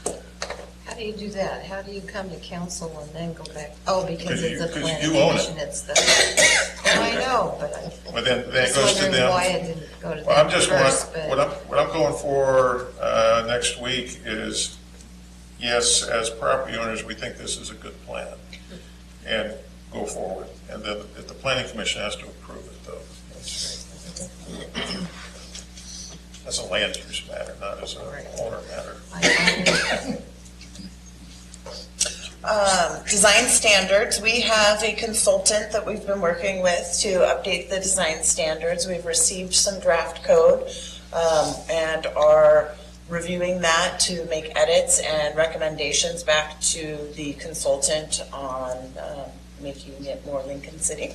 How do you do that? How do you come to council and then go back? Oh, because it's a Because planning you own it. commission, it's the, oh, I know, but But then I it was goes to wondering them. why it didn't go to Well, them I'm just first, what but. I'm going for next week is, yes, as property owners, we think this is a good plan, and go forward. And then if the planning commission has to approve it, though. That's a land use matter, not as a owner matter. Design standards, we have a consultant that we've been working with to update the design standards. We've received some draft code and are reviewing that to make edits and recommendations back to the consultant on making it more Lincoln City.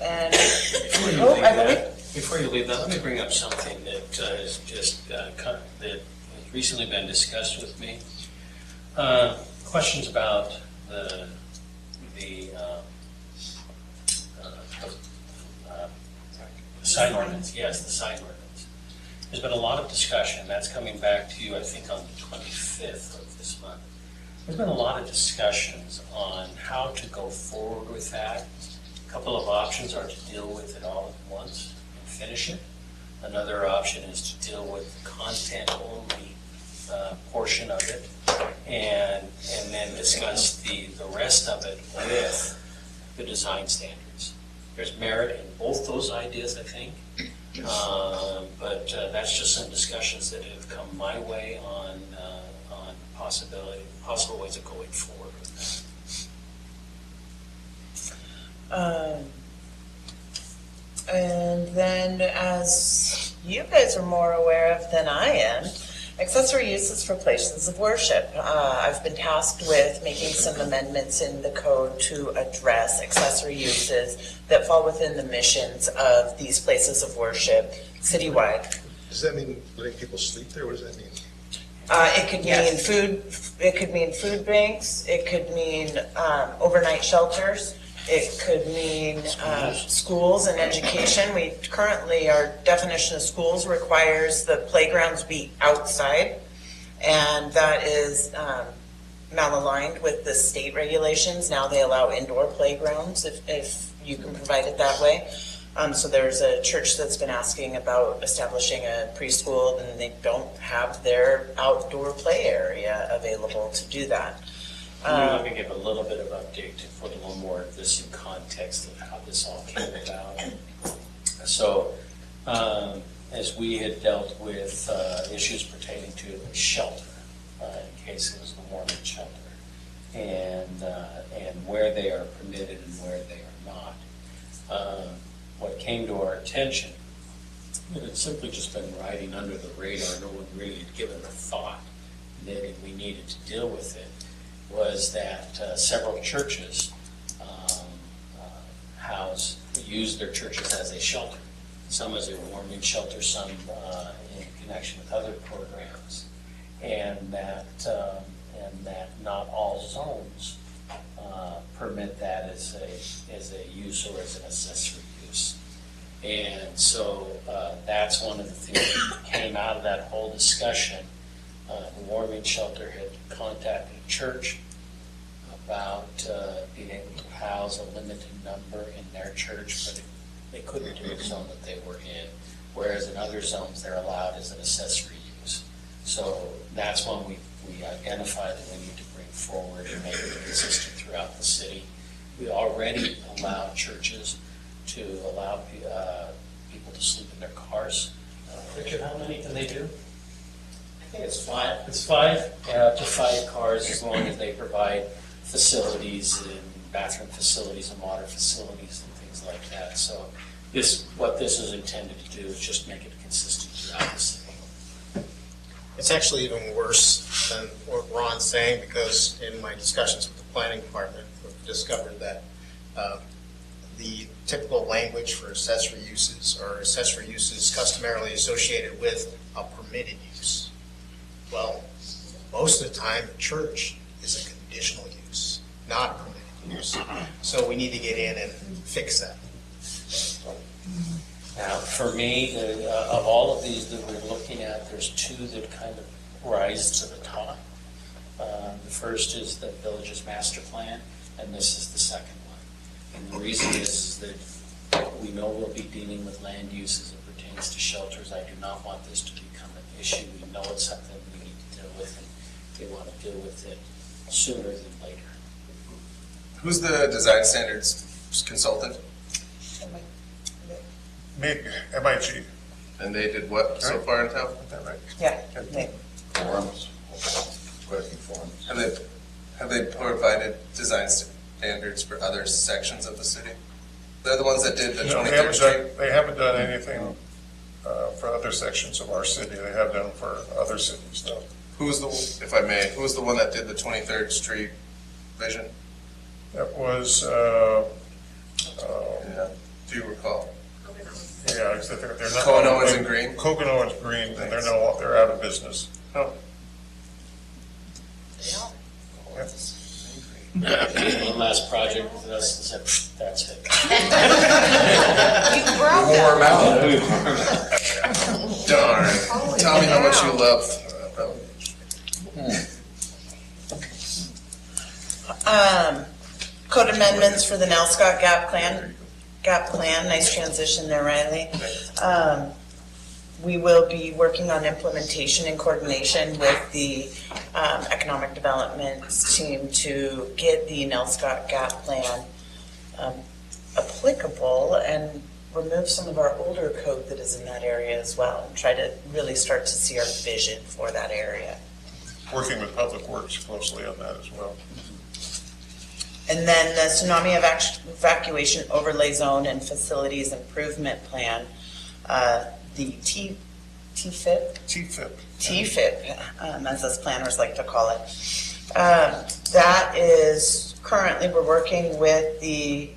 And I believe. Before you leave that, let me bring up something that has just that has recently been discussed with me. Questions about the sign ordinance. Yes, the sign ordinance. There's been a lot of discussion. That's coming back to you, I think, on the 25th of this month. There's been a lot of discussions on how to go forward with that. A couple of options are to deal with it all at once and finish it. Another option is to deal with the content-only portion of it, and then discuss the rest of it with the design standards. There's merit in both those ideas, I think, but that's just some discussions that have come my way on possible ways of going forward with that. And then, as you guys are more aware of than I am, accessory uses for places of worship. I've been tasked with making some amendments in the code to address accessory uses that fall within the missions of these places of worship citywide. Does that mean letting people sleep there? What does that mean? It could mean food. It could mean food banks. It could mean overnight shelters. It could mean schools and education. We currently, our definition of schools requires the playgrounds be outside, and that is malaligned with the state regulations. Now they allow indoor playgrounds if you can provide it that way. So there's a church that's been asking about establishing a preschool, and they don't have their outdoor play area available to do that. Let me give a little bit of update to put a little more of this in context of how this all came about. So, as we had dealt with issues pertaining to the shelter, in case it was the Mormon shelter, and where they are permitted and where they are not, what came to our attention, it had simply just been riding under the radar. No one really had given a thought that we needed to deal with it. Was that several churches use their churches as a shelter. Some as a warming shelter, some in connection with other programs, and that not all zones permit that as a use or as an accessory use. And so that's one of the things that came out of that whole discussion. The warming shelter had contacted a church about being able to house a limited number in their church, but they couldn't do the zone that they were in, whereas in other zones, they're allowed as an accessory use. So that's when we identified that we need to bring forward and make it consistent throughout the city. We already allow churches to allow people to sleep in their cars. Richard, how many can they do? I think it's 5. It's 5, up to 5 cars, as long as they provide facilities and bathroom facilities and water facilities and things like that. So what this is intended to do is just make it consistent throughout the city. It's actually even worse than what Ron's saying, because in my discussions with the planning department, we've discovered that the typical language for accessory uses are accessory uses customarily associated with a permitted use. Well, most of the time, a church is a conditional use, not a permitted use. So we need to get in and fix that. Now, for me, of all of these that we're looking at, there's 2 that kind of rise to the top. The first is the village's master plan, and this is the second one. And the reason is that we know we'll be dealing with land use as it pertains to shelters. I do not want this to become an issue. We know it's something we need to deal with, and we want to deal with it sooner than later. Who's the design standards consultant? MIG. And they did what so far in town? Is that right? Yeah. Forums, quite a few forums. Have they provided design standards for other sections of the city? They're the ones that did the No, 23rd Street? they haven't done anything for other sections of our city. They have done for other cities, though. Who's the, if I may, who was the one that did the 23rd Street vision? That was, Yeah. Do you recall? yeah, except they're not. Cohen Owens and Green? Cohen Owens Green, and they're out of business. Oh. One last project with us, and said, that's it. You broke Warm it. out. Darn. Tell me how much you love Code amendments for the Nelscott Gap Plan, nice transition there, Riley. We will be working on implementation in coordination with the economic development team to get the Nelscott Gap Plan applicable and remove some of our older code that is in that area as well, and try to really start to see our vision for that area. Working with Public Works closely on that as well. And then the Tsunami Evacuation Overlay Zone and Facilities Improvement Plan, the TFIP, as us planners like to call it. That is currently, we're working with the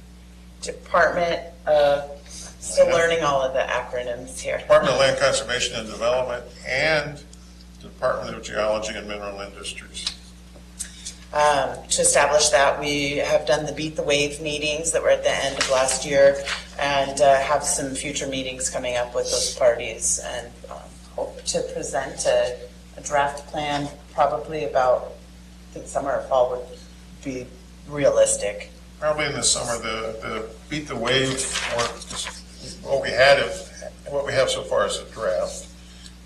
Department of, still learning all of the acronyms here. Department of Land Conservation and Development and Department of Geology and Mineral Industries. To establish that, we have done the Beat the Wave meetings that were at the end of last year, and have some future meetings coming up with those parties, and hope to present a draft plan probably about, I think summer or fall would be realistic. Probably in the summer, the Beat the Wave work, what we have so far is a draft.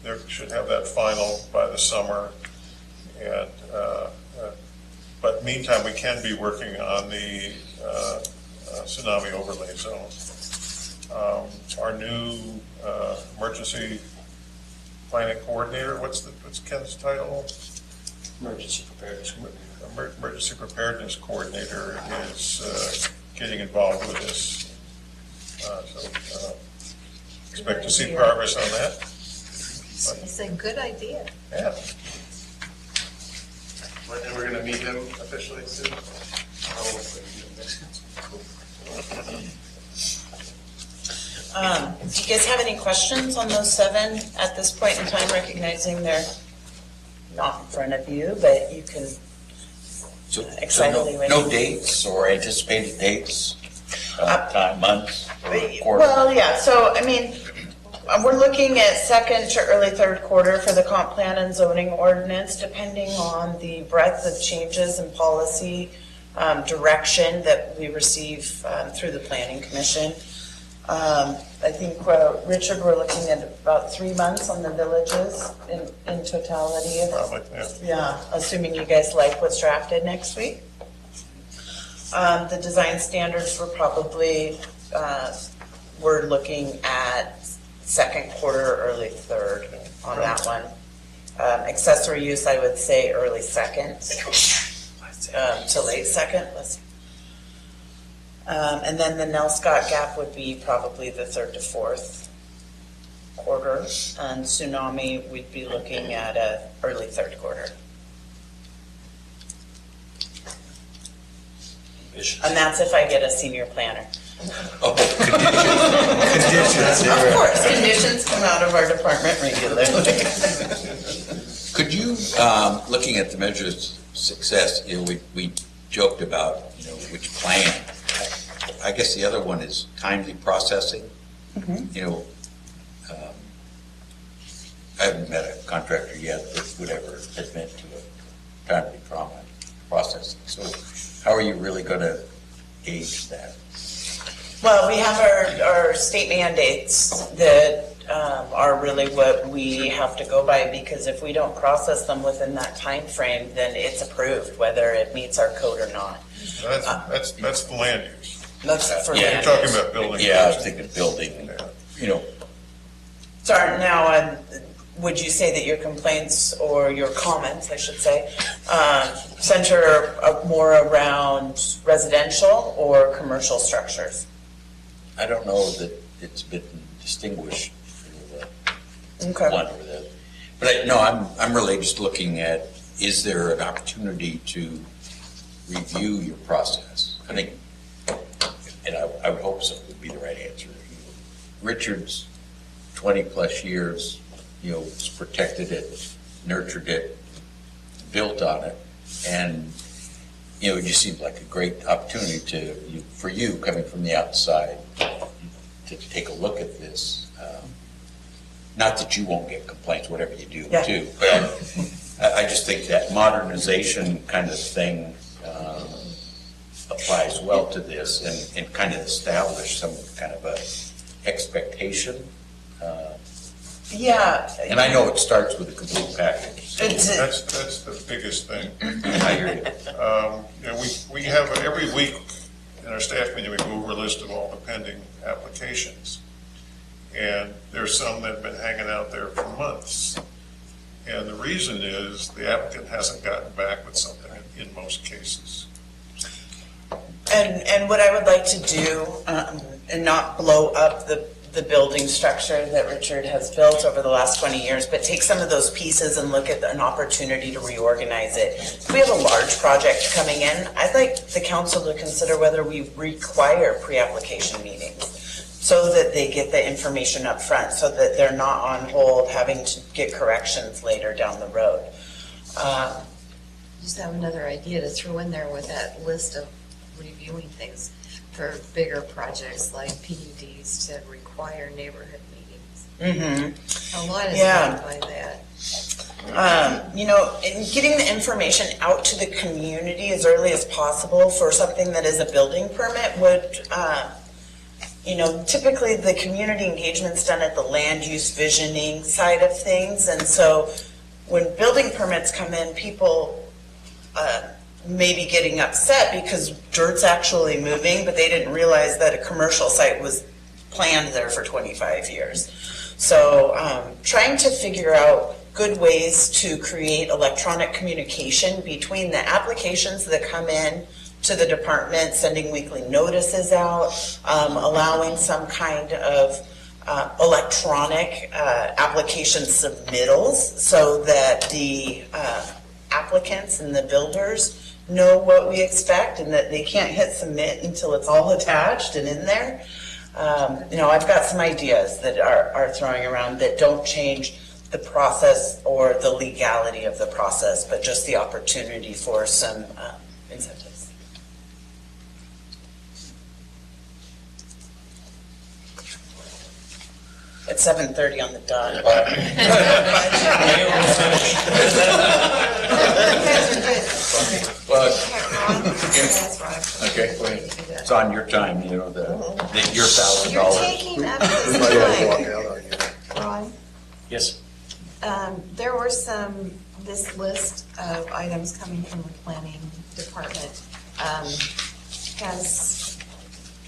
They should have that final by the summer, and but meantime, we can be working on the tsunami overlay zone. Our new emergency planning coordinator, what's Ken's title? Emergency preparedness coordinator. Emergency preparedness coordinator is getting involved with this. So expect to see progress on that. It's a good idea. Yeah. And we're going to meet him officially soon. Do you guys have any questions on those 7 at this point in time, recognizing they're not in front of you, but you can So excitedly wait? no dates or anticipated dates, time, months, or quarter? Well, yeah, so, I mean, we're looking at second to early third quarter for the comp plan and zoning ordinance, depending on the breadth of changes in policy direction that we receive through the Planning Commission. I think, Richard, we're looking at about 3 months on the villages in totality. Probably, yeah. Yeah, assuming you guys like what's drafted next week. The design standards were probably, we're looking at second quarter, early third on that one. Accessory use, I would say early second to late second. And then the Nelscott gap would be probably the third to fourth quarter. And tsunami, we'd be looking at a early third quarter. And that's if I get a senior planner. Oh, conditions. Of course, conditions come out of our department regularly. Could you, looking at the measures of success, we joked about, which plan. I guess the other one is timely processing. Mm-hmm. I haven't met a contractor yet that would ever admit to a timely processing. So how are you really going to gauge that? Well, we have our state mandates that are really what we have to go by, because if we don't process them within that time frame, then it's approved, whether it meets our code or not. That's the land use. That's for Yeah. land You're talking use. about building. Yeah, I was thinking building, Sorry, now, would you say that your complaints, or your comments, I should say, center more around residential or commercial structures? I don't know that it's been distinguished for the Okay. one or the other. But I'm really just looking at, is there an opportunity to review your process? I think, and I would hope so, would be the right answer. Richard's 20 plus years, has protected it, nurtured it, built on it, and it just seems like a great opportunity for you coming from the outside to take a look at this. Not that you won't get complaints, whatever you do too, but I just think that modernization kind of thing applies well to this, and kind of establish some kind of a expectation. Yeah. And I know it starts with a complete package. So That's the biggest thing. I hear you. We have, every week in our staff meeting, we go over a list of all the pending applications. And there's some that have been hanging out there for months. And the reason is the applicant hasn't gotten back with something in most cases. And what I would like to do, and not blow up the building structure that Richard has built over the last 20 years, but take some of those pieces and look at an opportunity to reorganize it. If we have a large project coming in, I'd like the council to consider whether we require pre-application meetings so that they get the information up front, so that they're not on hold having to get corrections later down the road. Just have another idea to throw in there with that list of reviewing things for bigger projects like PUDs to require neighborhood meetings. Mm-hmm. A lot is Yeah. done by that. In getting the information out to the community as early as possible for something that is a building permit would, typically the community engagement's done at the land use visioning side of things. And so when building permits come in, people may be getting upset because dirt's actually moving, but they didn't realize that a commercial site was planned there for 25 years. So trying to figure out good ways to create electronic communication between the applications that come in to the department, sending weekly notices out, allowing some kind of electronic application submittals so that the applicants and the builders know what we expect and that they can't hit submit until it's all attached and in there. I've got some ideas that are throwing around that don't change the process or the legality of the process, but just the opportunity for some incentives. It's 7:30 on the dot. Well, Ron? Yes, Ron. Okay, go ahead. It's on your time, you know, your $1,000. You're taking up We might have to walk this out on you. time, Ron. Yes. There were this list of items coming from the planning department has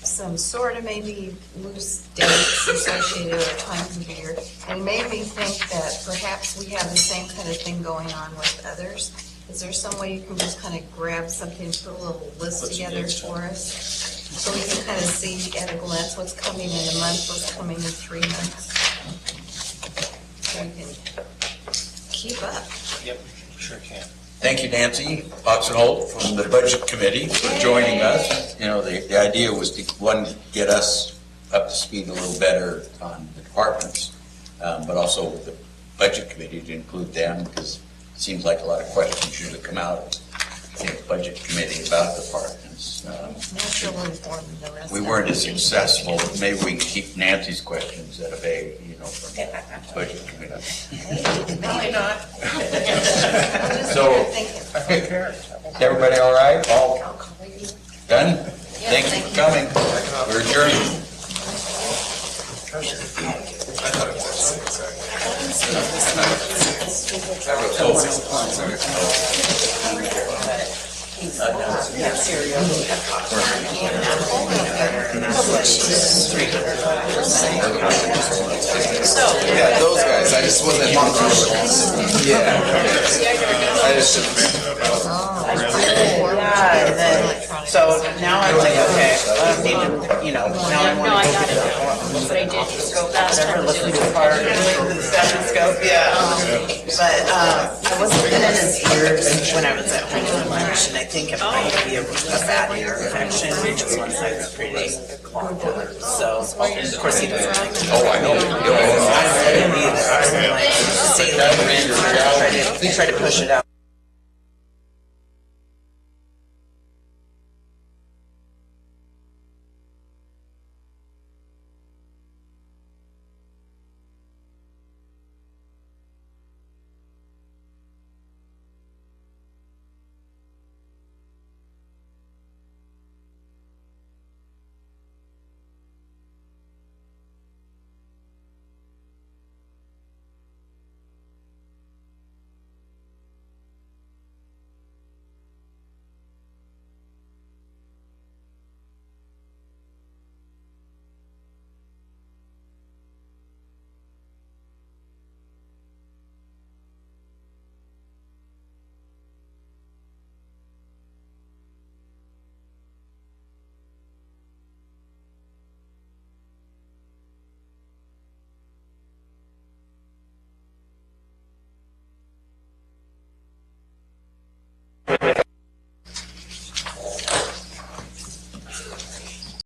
some sort of maybe loose dates associated or times of the year. And it made me think that perhaps we have the same kind of thing going on with others. Is there some way you can just kind of grab something, put a little list What's your together dates, Tom? for us? So we can kind of see at a glance what's coming in a month, what's coming in 3 months. So we can keep up. Yep, sure can. Thank you, Nancy Oxenholt from the Budget Committee for joining us. You know, the idea was to, one, get us up to speed a little better on the departments, but also with the Budget Committee to include them, because it seems like a lot of questions usually come out of the Budget Committee about departments. Natural informed the rest. We of weren't it. as successful, but maybe we can keep Nancy's questions at bay, you know, from the Budget Committee. Probably not. So, Thinking. is everybody all right? All done? Thank you for coming. We're adjourned. Yeah, those guys, I just wasn't. Yeah. I just Yeah, and then, so now I'm like, okay, I don't need to, you know, now I want to go get it. Whatever, listen to the part, the stethoscope, yeah. But, I wasn't in his ears when I was at home for lunch, and I think it might be a bad ear infection, just one side was pretty clogged up. So, of course, he doesn't like it. Oh, I know. I didn't either. I'm like, see, we try to push it out.